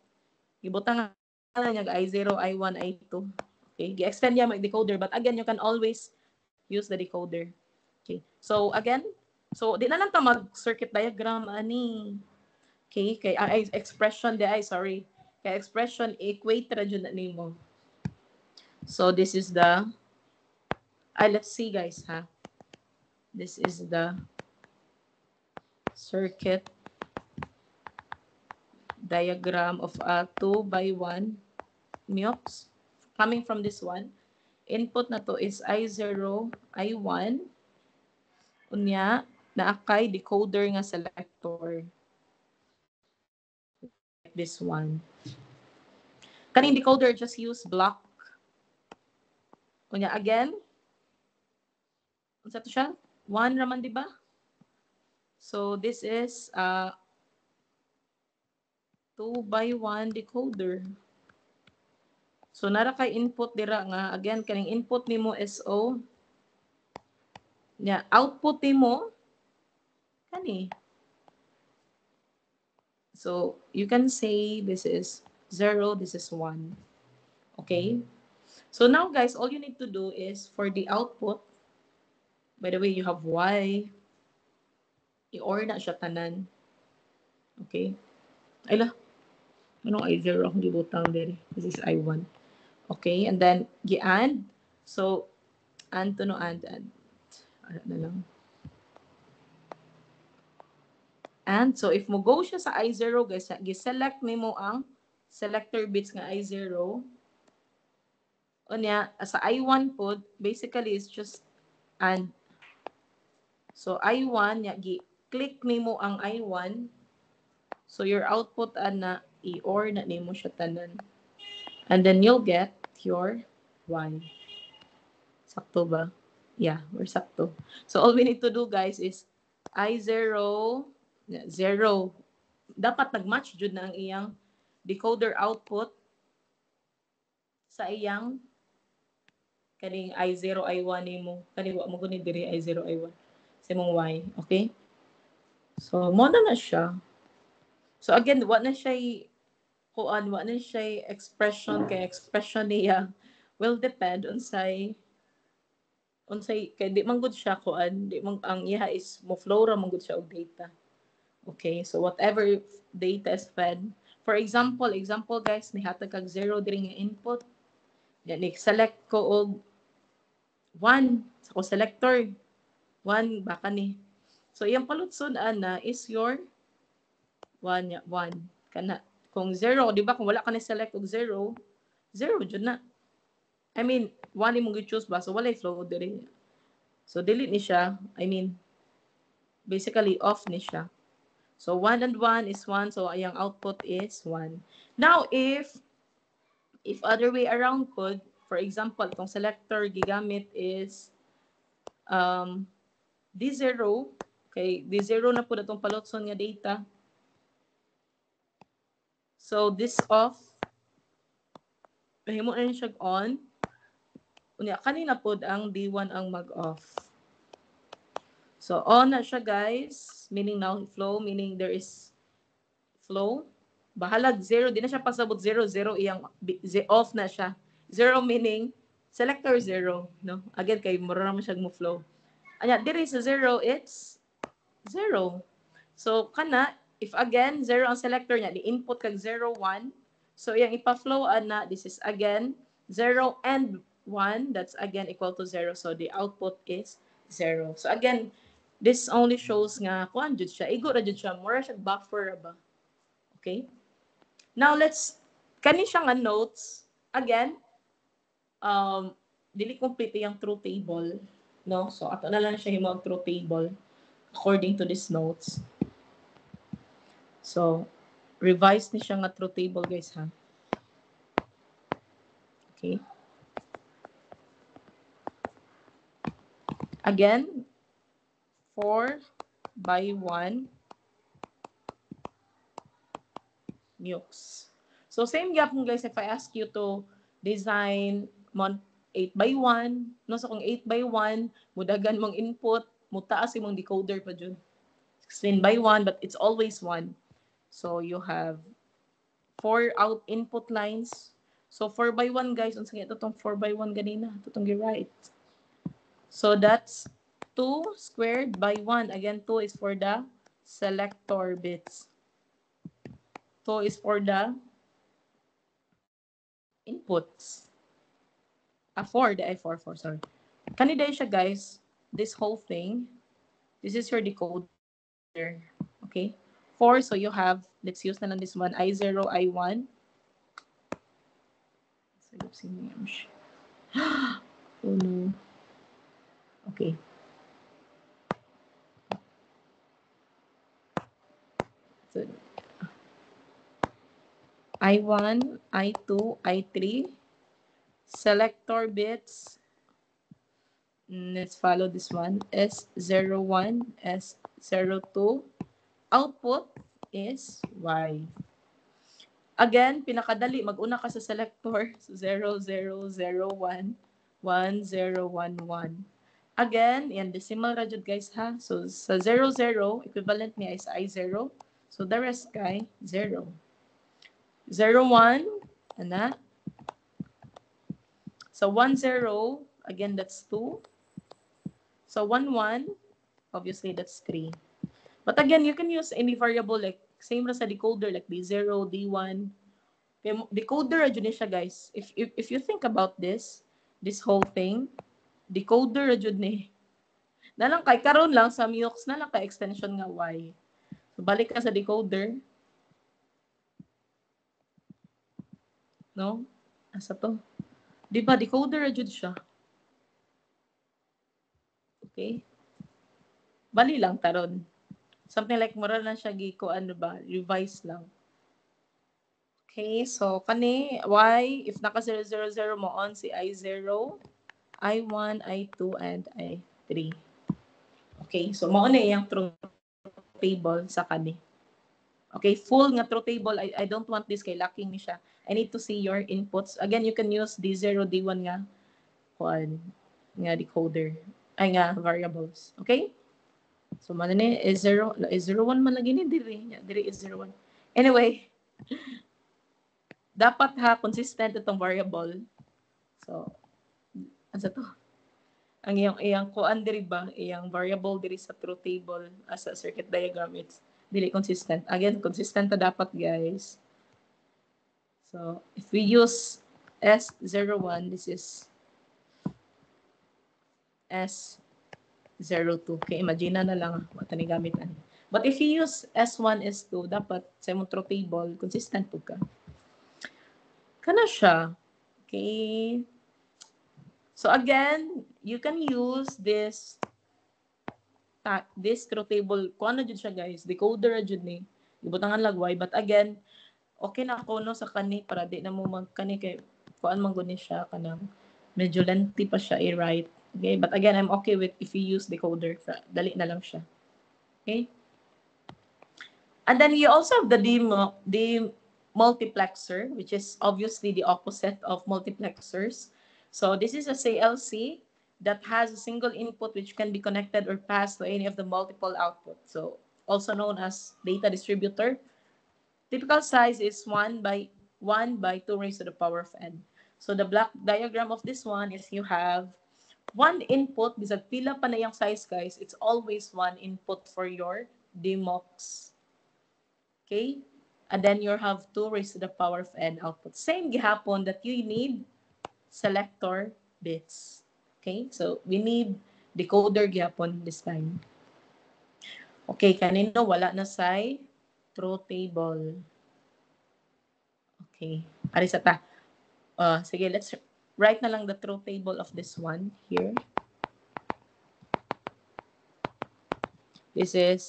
ibutang na niya I0, I1, I2. Okay, gi-extend niya mag decoder but again, you can always use the decoder. Okay. So again, so di na lang ta mag circuit diagram ani. Okay, kay expression sorry. Kay expression equate ra jud na nimo. So this is the let's see guys ha. This is the circuit diagram of a 2x1 mux coming from this one. Input na to is I0, I1. Unya naakay decoder nga selector. This one. Kaning decoder just use block. Unya again. Unsa to siya? 1 raman di ba? So this is 2x1 decoder. So nara kay input dira nga again kaning input nimo SO. Nya output nimo kani. So you can say this is 0, this is 1. Okay? So now guys, all you need to do is for the output, by the way, you have Y. I-OR na siya tanan. Okay? Ay la. Anong I0 akong gibutang din? This is I1. Okay? And then, gi-AND. So, AND to no AND. Ano na lang. And so, if mo go siya sa I0, guys, gi-select nimo ang selector bits nga I0. O niya, sa I1 po, basically, it's just AND. So, I1, gi-click nimo ang I1. So, your output, i-OR na nimo siya tanan. And then, you'll get your Y. Sakto ba? Yeah, we're sakto. So, all we need to do, guys, is I0, 0. Dapat nag-match jud na ang iyang decoder output sa iyang kaning I0, I1 nimo. Kani wa mo guni diri I0, I1 sa imong Y. Okay? So, mo na siya. So, again, wa na siya expression kay expression niya will depend unsay kay di man gud siya di man ang iha is mo flow ra man gud siya og data. Okay, so whatever data is fed. For example guys, nihatag kag 0 diri nga input. Yan, select ko og 1 sa ko selector. 1 baka ni. So iyang palutson ana is your 1 kana. Kung 0, di ba kung wala ka ni select og 0, 0 jud na. I mean, 1 imong gi-choose ba so walay flow diri. So delete ni siya. I mean, basically off ni siya. So 1 and 1 is 1. So ayang output is 1. Now, if other way around po, for example, itong selector gigamit is D0. Okay, D0 na po itong palotson nga data. So this off. Mahimo na siya on. Unya, kanina po ang D1 ang mag-off. So on na siya guys. Meaning now flow. Meaning there is flow. Bahalag 0. Di na siya pasabot 0. 0 iyang off na siya. 0 meaning selector 0. No? Again, kay mura naman siya mo flow. Anya, diri sa 0, it's 0. So, kana, if again, 0 ang selector niya, di-input kag 0, 1. So, iyang ipa-flow, this is again, 0 and 1, that's again equal to 0. So the output is 0. So again, this only shows nga kuan jud siya. Igo ra jud siya. Mura siya buffer ba. Okay? Now let's kani siya nga notes. Again, dili complete yung truth table, no? So ato na lang siya himo truth table according to these notes. So revise ni siya nga truth table, guys, ha. Okay. Again, 4 by 1 mux. So same gap mo, guys, if I ask you to design 8 by 1, no? So kung 8 by 1, mudagan mong input, mutaas imong decoder pa dyan. 16 by 1, but it's always 1. So you have 4 out input lines. So 4 by 1, guys, unsa ito tong 4 by 1 ganina, ito tong gi-write. So that's 2 squared by 1. Again, 2 is for the selector bits. 2 is for the inputs. 4, sorry. Kanina siya, guys, this whole thing, this is your decoder. Okay? 4, so you have, let's use na lang this one, I0, I1. Oh no. Okay. So, I1, I2, I3. Selector bits. Let's follow this one. S01, S02. Output is Y. Again, pinakadali. Mag-una ka sa selector. So 0, 0, 0, 1, 1, 0, 1, 1. Again, yan, decimal ra jud, guys, ha? So sa 0, 0, equivalent niya is I0. So the rest kay 0. 0, 1, ana. So 1, 0, again, that's 2. So 1, 1, obviously that's 3. But again, you can use any variable like same ra sa decoder like D0, D1. Decoder ra jud siya, guys. If you think about this whole thing, decoder ra jud ni. Nalang kay karon lang sa MUX na lang kay extension nga Y. So balik ka sa decoder. No? Asa to? Di ba decoder ra jud siya? Okay? Bali lang taron. Something like moral na siya giko ano ba, revise lang. Okay, so kani Y, if naka 000 mo on si I0, I1, I2, and I3. Okay, so mo na yung truth table sa kani. Okay, full nga truth table. I don't want this kay lacking ni siya. I need to see your inputs. Again, you can use D0, D1 nga nga decoder. Ay nga variables. Okay? So man ni is 01 man lagi ni diri is 01. Anyway, dapat ha consistent itong variable. So ano to? Ang iyang kuan diri ba, iyang variable diri sa truth table as a circuit diagram, it's dili consistent. Again, consistent ta dapat, guys. So if we use S01, this is S02. Okay, imagine na lang what ni gamit ani. But if you use S1, S2, dapat sa imong truth table consistent pud ka. Kana siya. Okay. So again, you can use this truth table. Kung ano jud siya, guys, decoder jud ni. Ibutangan lagway, but again, okay na ako no sa kani para di na mo magkani kay kuan man gud ni siya kanang medyo lengthy pa siya i-write. Okay, but again, I'm okay with if you use decoder. Dali na lang siya. Okay? And then you also have the multiplexer, which is obviously the opposite of multiplexers. So this is a CLC that has a single input which can be connected or passed to any of the multiple outputs. So also known as data distributor. Typical size is 1 by 2 raised to the power of n. So the block diagram of this one is you have one input, bisag pila pa na yung size, guys, it's always one input for your DMUX. Okay? And then you have 2 raised to the power of n output. Same gihapon that you need selector bits. Okay? So, we need decoder gyapon this time. Okay, kanino wala na say truth table. Okay. Ari sa ta. Sige, let's write na lang the truth table of this one here. This is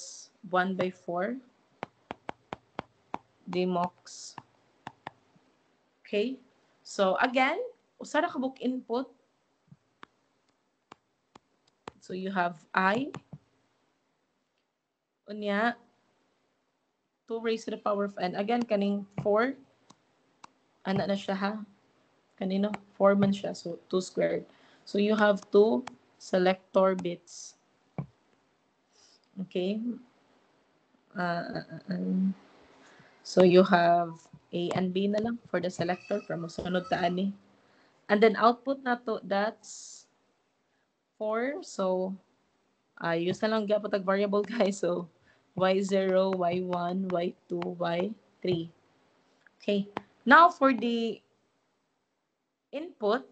1 by 4. Demox. Okay. So, again, usara ka book input. So, you have I. Unya, 2 raised to the power of n. Again, kaning 4. Ana na siya ha. Kanino? 4 man siya. So, 2 squared. So, you have 2 selector bits. Okay. So, you have A and B na lang for the selector para masunod ta ani. And then, output na to, that's 4. So, use na lang gyapon tag variable guys. So, y0, y1, y2, y3. Okay. Now, for the input,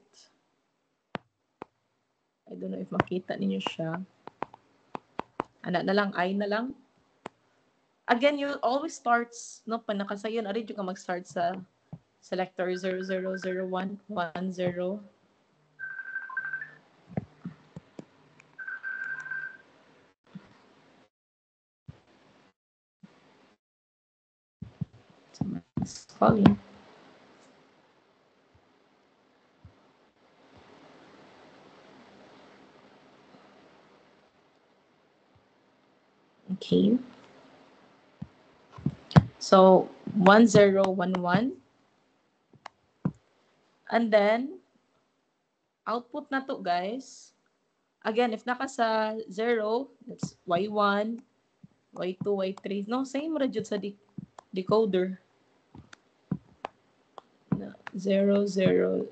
I don't know if makita ninyo siya. Ana na lang, I na lang. Again, you always starts, no, panakasayon, arin yung ka mag-start sa selector 0001, 10. Someone's calling. Okay. So, 1011. And then, output na to, guys. Again, if naka sa 0, that's y1, y2, y3. No, same ra jud sa decoder. 0, 0,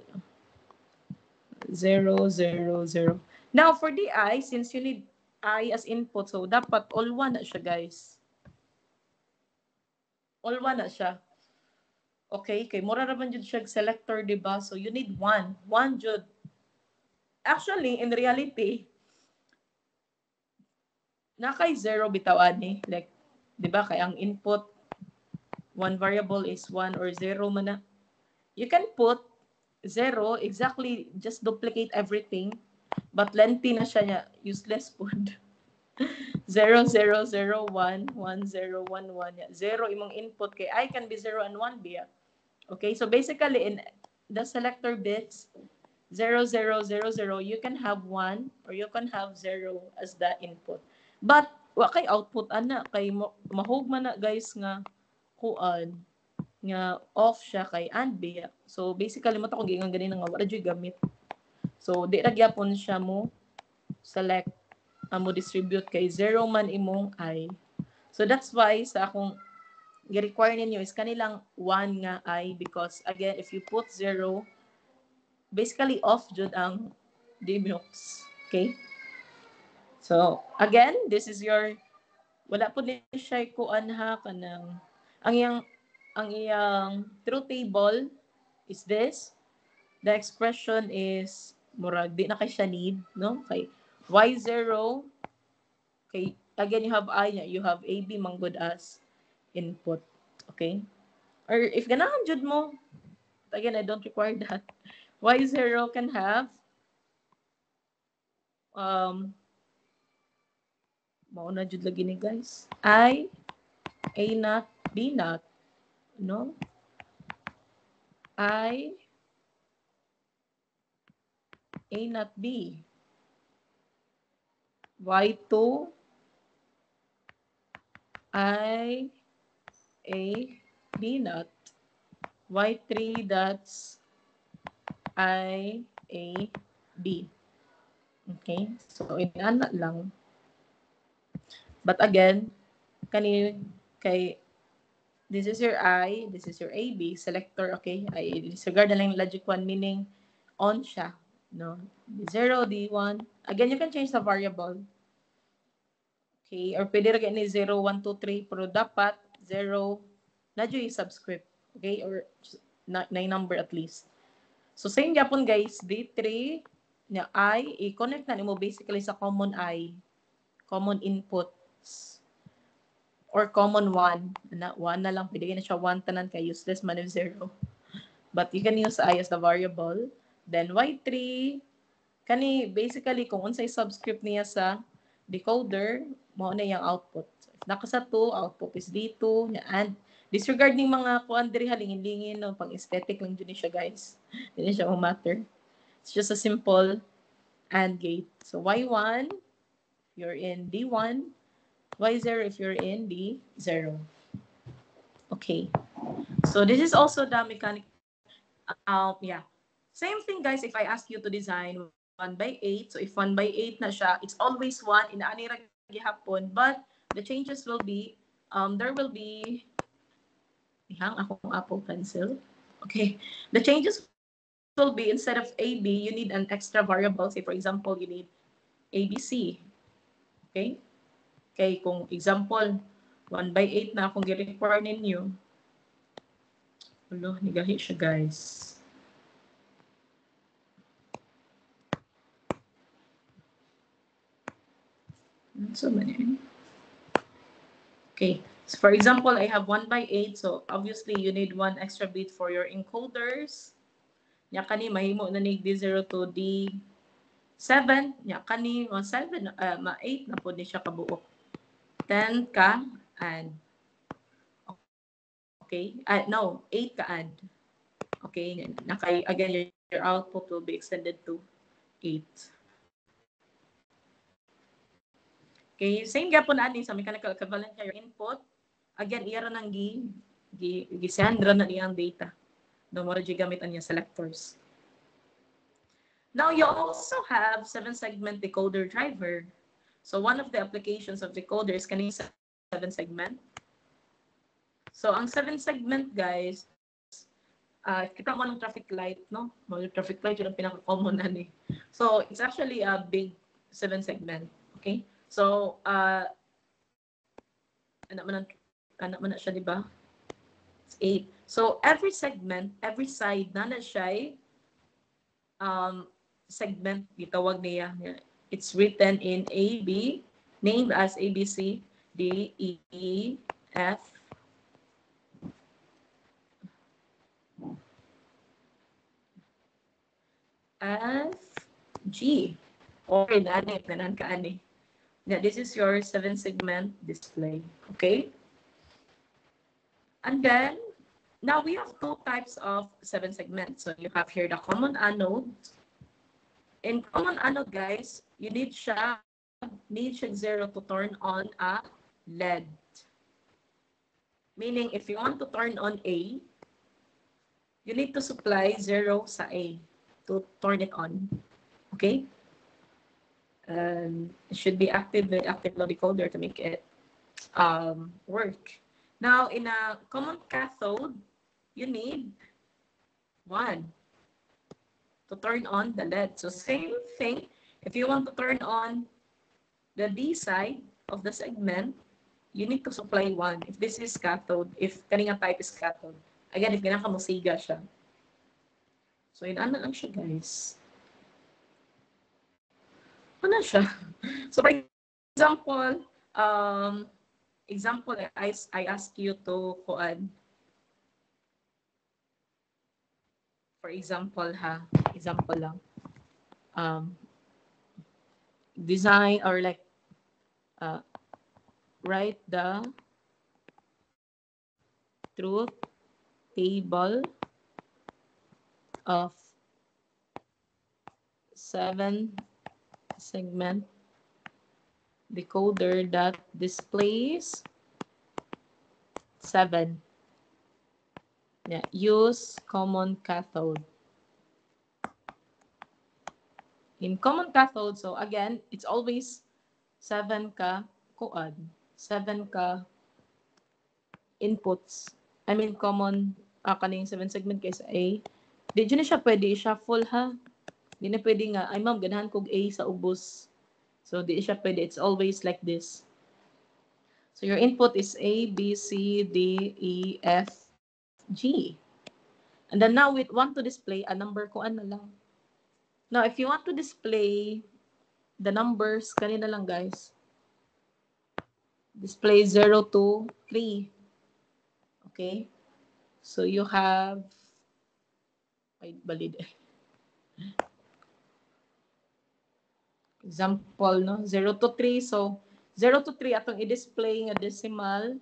0, 0, 0. Now, for the I, since you need I as input, so dapat all 1 na siya, guys. All 1 na siya. Okay, kay mura naman jud siya selector, diba? So, you need 1. 1 jud. Actually, in reality, nakay 0 bitaw ani. Like, diba, kay ang input, one variable is 1 or 0 man na. You can put 0, exactly, just duplicate everything. But lengthy na siya niya, useless food. 0, 0, 0, 1, 1, 0, 1, 1. 0 imong input kay I can be 0 and 1 biya. Okay, so basically in the selector bits, 0, 0, 0, 0, you can have 1 or you can have 0 as the input. But, wa kay output, ana, kay mahugman na guys nga kuan, nga off siya kay and biya. So basically, mo to kung gingang ganin nga wala dyo'y gamit. So, di ra gyapon siya mo select, mo distribute kay 0 man imong I. So, that's why sa akong i-require ninyo is kanilang 1 nga I because, again, if you put 0, basically off jud ang demux. Okay? So, again, this is your, wala po din siya kuan ha, kanang, ang iyang truth table is this. The expression is, murag, di na kay siya need, no? Kay y0, okay, again, you have I, you have AB manggod as input. Okay? Or if ganahan jud mo, again, I don't require that. Y0 can have, mauna jud lagi ni guys, I, A not, B not, no? I, A not B. Y2, I, A, B not. Y3, that's I, A, B. Okay? So, inana lang. But again, kay this is your I, this is your AB, selector, okay? I disregard na lang yung logic 1, meaning on siya. No? D0, D1. Again, you can change the variable. Okay? Or pwede rin ni 0, 1, 2, 3, pero dapat 0, nadyo yung subscript. Okay? Or na number at least. So, same yapon guys, D3, nya I, i-connect na nimo basically sa common I, common inputs, or common 1. 1 na lang, pwede na siya 1 tanan kay useless man if 0. But you can use I as the variable. Then Y3, kani basically kung unsay subscript niya sa decoder, mao na yung output. So, if naka sa 2, output is D2, and disregard ning mga kuan diri halingin-lingin no, pang aesthetic lang jud siya guys. Dili siya mo matter. It's just a simple AND gate. So Y1, you're in D1, Y0 if you're in D0. Okay. So this is also the mechanic. Yeah. Same thing, guys, if I ask you to design 1 by 8. So if 1 by 8 na siya, it's always 1 in ani ra gihapon. But the changes will be, there will be, ihang akong Apple Pencil. Okay. The changes will be, instead of AB, you need an extra variable. Say, for example, you need ABC. Okay? Okay, kung example, 1 by 8 na akong gi-require ninyo. Ulo, nigahi siya, guys. So many. Okay, so for example, I have 1 by 8. So obviously, you need 1 extra bit for your encoders. Nya kani mahimo na ni D0 to D7. Nya kani ma 7 ma 8 na pud ni siya kabuok. 10 ka and okay. No, 8 ka add. Okay, nakay again your output will be extended to 8. Okay, same gapon ani sa mechanical equivalent your input. Again, iya ra nang gisandra na niyang data. No more gamit niya selectors. Now you also have 7-segment decoder driver. So one of the applications of decoder is kaning 7-segment. So ang 7-segment, guys, kita mo ng traffic light, no? Mga traffic light yun ang pinaka-common na ni. So it's actually a big 7-segment. Okay? So anak man na siya, di ba? It's 8. So every segment, every side na siya segment gitawag niya. It's written in AB, named as ABC, D, E, F, F, G. Or in ani, ganan ka ani. Yeah, this is your 7-segment display. Okay? And then, now we have 2 types of 7 segments. So you have here the common anode. In common anode, guys, you need siya 0 to turn on a LED. Meaning, if you want to turn on A, you need to supply 0 sa A to turn it on. Okay? It should be active with active load decoder to make it work. Now, in a common cathode, you need 1 to turn on the LED. So same thing, if you want to turn on the D side of the segment, you need to supply 1. If this is cathode, if kaninga type is cathode. Again, if ganang kamusiga siya. So, yun ano lang siya, guys. Ano siya? So, for example, I ask you to kuan. For example, example lang. Design or like write the truth table of 7-segment decoder that displays 7. Yeah, use common cathode. In common cathode, so again, it's always 7 ka kuan, 7 ka inputs. I mean, common kaning 7-segment kaysa A. Di na siya pwede shuffle ha. Di na pwede nga, ay ma'am, ganahan kog A sa ubos. So, di siya pwede. It's always like this. So, your input is A, B, C, D, E, F, G. And then now, we want to display a number kuan na lang. Now, if you want to display the numbers, kanina lang guys. Display 0 to 3. Okay? So, you have, ay, balid eh. Example, no? 0 to 3. So, 0 to 3, atong i-display nga decimal.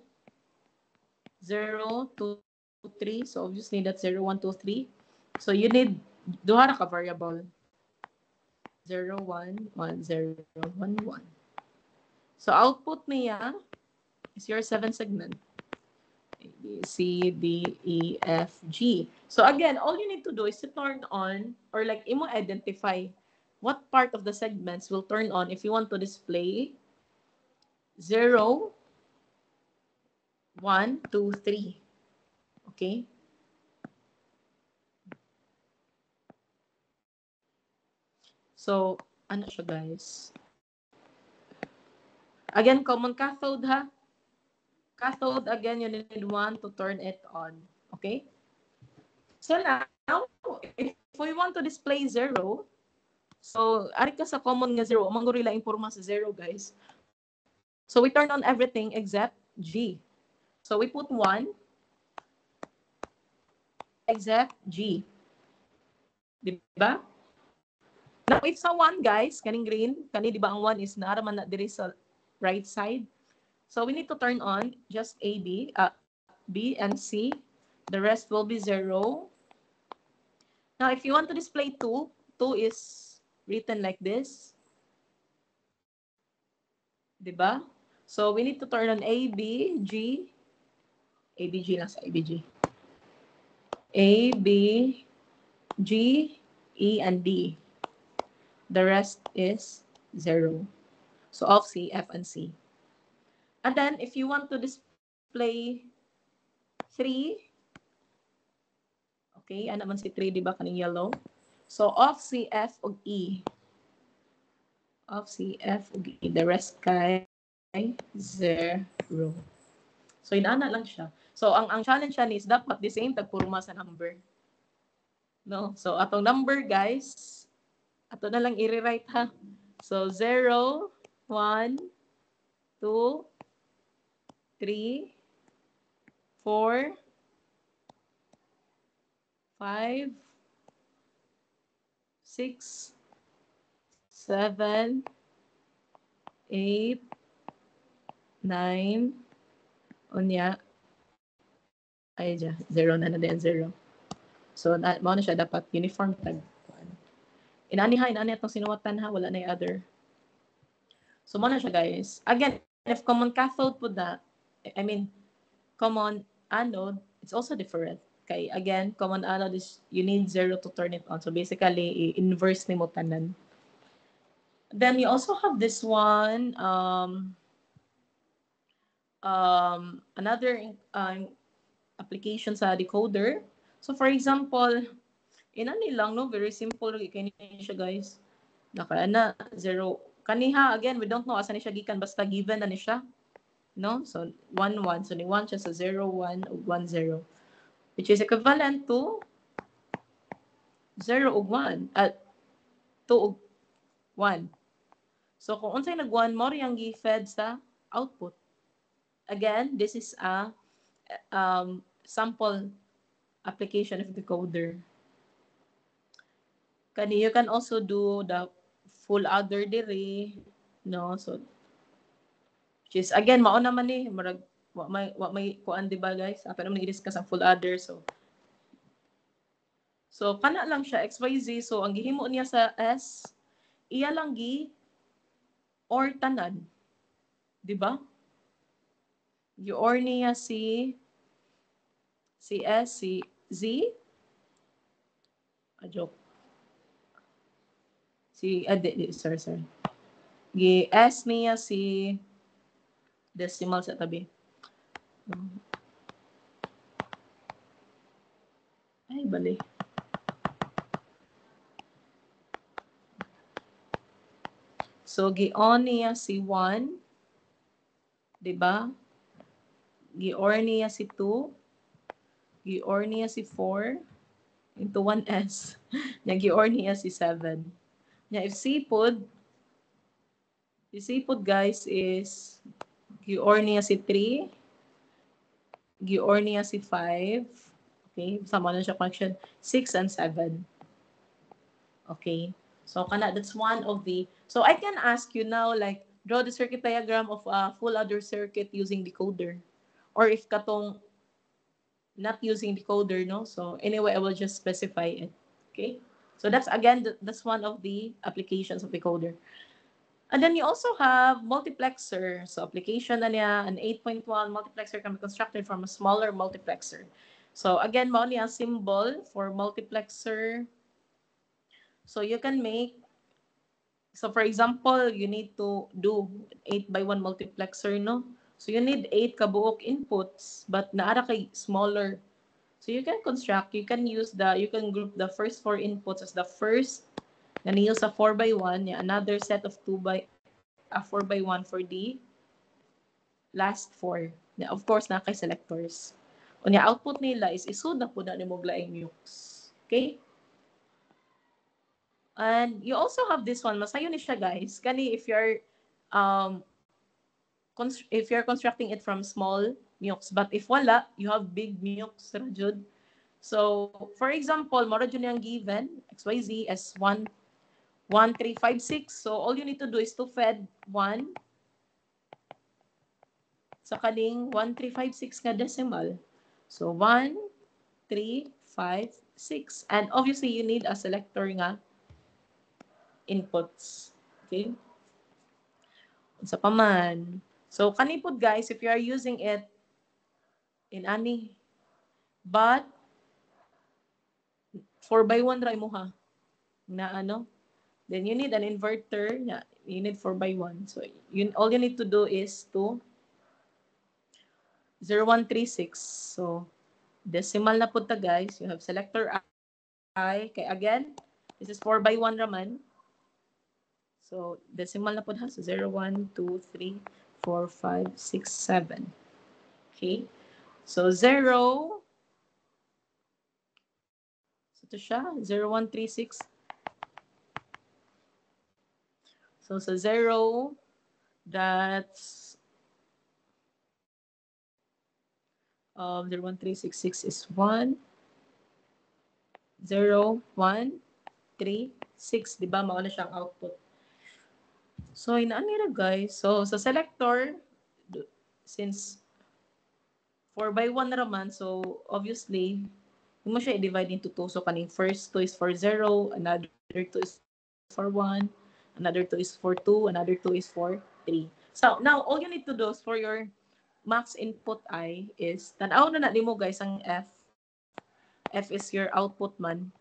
0 to 3. So, obviously, that's 0, 1, 2, 3. So, you need, duha na ka variable. 0, 1, 1, 0, 1, 1. So, output niya is your 7 segment. A, B, C, D, E, F, G. So, again, all you need to do is to turn on or like, imo identify what part of the segments will turn on if you want to display 0, 1, 2, 3. Okay? So, ano siya guys? Again, common cathode ha? Cathode, again, you need 1 to turn it on. Okay? So now, if we want to display 0, so, ari ka sa common nga 0, manggurila imporma sa 0, guys. So, we turn on everything except G. So, we put 1 except G. Diba? Now, if sa 1, guys, kaning green, kani diba ang 1 is naaraman na diri sa right side. So, we need to turn on just A, B, and C. The rest will be 0. Now, if you want to display 2, 2 is written like this. Diba? So, we need to turn on A, B, G. A, B, G lang sa A, B, G. A, B, G, E, and D. The rest is 0. So, off C, F, and C. And then, if you want to display 3, okay, ano naman si 3, di ba, kaning yellow? So, off C, F, ug E. Off C, F, ug E. The rest kay 0. So, inaana lang siya. So, ang challenge siya is dapat the same tagpurma sa number. No? So, atong number, guys, ato na lang i-rewrite ha. So, 0, 1, 2, 3, 4, 5, 6, 7, 8, 9, unya, ay dyan, 0 na din, 0. So, mo na siya dapat uniform tag. Inani itong sinuwatan ha, wala na yung other. So, mo na siya guys. Again, if common cathode po na, I mean, common anode, it's also different. Okay, again, common anode is you need 0 to turn it on. So, basically, inverse ni mo tanan. Then, you also have this one, another application sa decoder. So, for example, inani lang, no? Very simple. Kaya siya, guys. Naka na, 0. Kaniha, again, we don't know asa ni siya gikan. Basta given na ni siya. No? So, 1, 1. So, ni 1 siya sa 0, 1, ug 1, 0. Which is equivalent to 0 ug 1. 2 ug 1. So, kung unsay nag-1, mo rin ang gi-fed sa output. Again, this is a sample application of decoder. You can also do the full adder diri, no? So, which is, again, mao naman ni, marag, wa may kuan, diba, guys? Pero naman i-discuss ang full adder, so, kana lang siya, XYZ, so, ang gihimo niya sa S, iya lang or tanan. Diba? Gi-or niya si S, si Z, joke. Sorry. Gi-S niya si decimal sa tabi. Ay, bali. So, gi-on niya si 1. Diba? Gi-or niya si 2. Gi-or niya si 4. Into 1S. Gi-or niya si 7. Yeah, if seafood, the seafood guys is Giornia si 3, Giornia si 5, okay, sama na siya connection, 6 and 7. Okay. So kana that's one of the, so I can ask you now like draw the circuit diagram of a full adder circuit using decoder. Or if katong not using decoder, no? So anyway, I will just specify it. Okay? So that's again that's one of the applications of decoder. And then you also have multiplexer. So application na niya, an 8.1 multiplexer can be constructed from a smaller multiplexer. So again, mao niya symbol for multiplexer. So you can make, so for example, you need to do 8 by 1 multiplexer, no? So you need 8 kabuok inputs, but naara kay smaller. So you can construct, you can use you can group the first 4 inputs as the first, na niyo sa 4 by 1, yeah, another set of 4 by 1 for the last 4. Yeah, of course, na kay selectors. Unya output nila is isud na po na ni mo glaing mux. Okay? And you also have this one, masayo ni siya guys. Kani um if you're constructing it from small mux, but if wala, you have big mux ra jud. So, for example, mora jud yang given XYZ as 1 1 3 5 6. So all you need to do is to fed 1 sa kaning 1 3 5 6 nga decimal. So 1 3 5 6. And obviously you need a selector nga inputs. Okay? Sa paman. So kanipod guys, if you are using it in any, but 4 by 1 ra mo ha. Na ano? Then you need an inverter. Yeah, you need 4 by 1. So all you need to do is to 0136. So decimal na punta guys. You have selector I. Okay, again, this is 4 by 1 raman. So decimal na po ha. So 0, 1, 2, 3, 4, 5, 6, 7. Okay. So 0. So ito siya. 0136. So sa 0, that's 01366 is 1, 0, 1, 3, 6. Diba? Mauna siyang output. So, inaan nila guys. So, sa selector, since 4 by 1 naman, so obviously, mo siya i-divide into 2. So, kaning first 2 is for 0, another 2 is for 1, another 2 is for 2, another 2 is for 3. So, now, all you need to do for your max input I is, tanaw na mo guys ang F. F is your output man.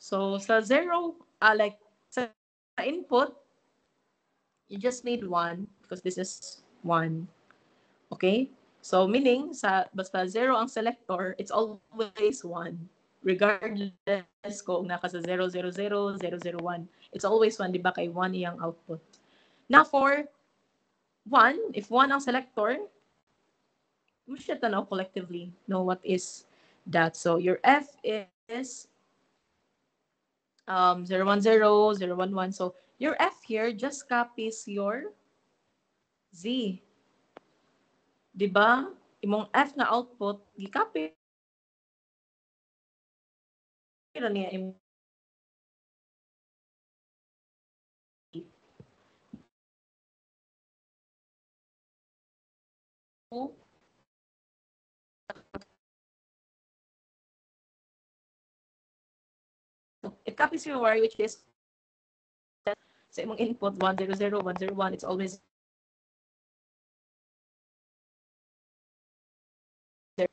So, sa 0, like, sa input, you just need 1 because this is 1. Okay? So, meaning, basta 0 ang selector, it's always 1. Regardless kung naka sa 000, 001. It's always 1, di ba? Kay 1 iyang output. Now, for 1, if 1 ang selector, we should know collectively know what is that. So, your F is 010, 011. So, your F here just copies your Z. Diba? Imong F na output, gi-copy ra niya imong it copies your Y, which is sa imong input 100, 101. It's always there.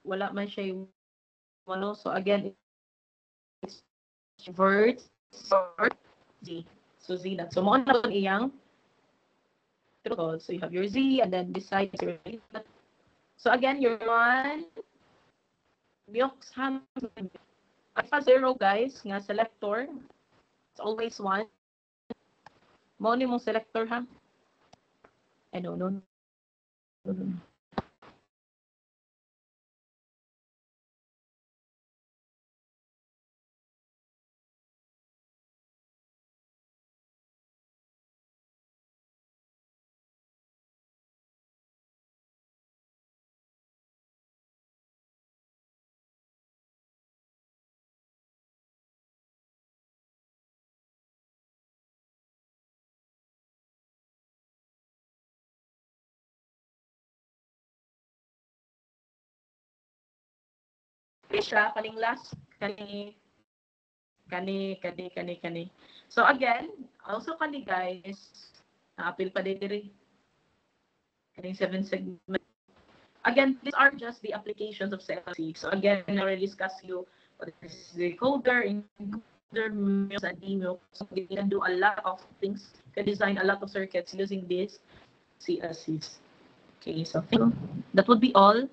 Wala man siya yung ano. So again, it's vert, sort, Z. So Z na. So mo na iyang truth. So you have your Z and then besides your so again, your one mux ham alpha 0 guys nga selector. It's always 1. Mo ni mong selector ha. I don't know. siya, kaning last, kani. So again, also kani guys, apil pa diri. Kaning 7 segment. Again, these are just the applications of CLC. So again, I already discussed you what is the encoder, MUX, and DMUX. So you can do a lot of things. You can design a lot of circuits using these CLCs. Okay, so that would be all.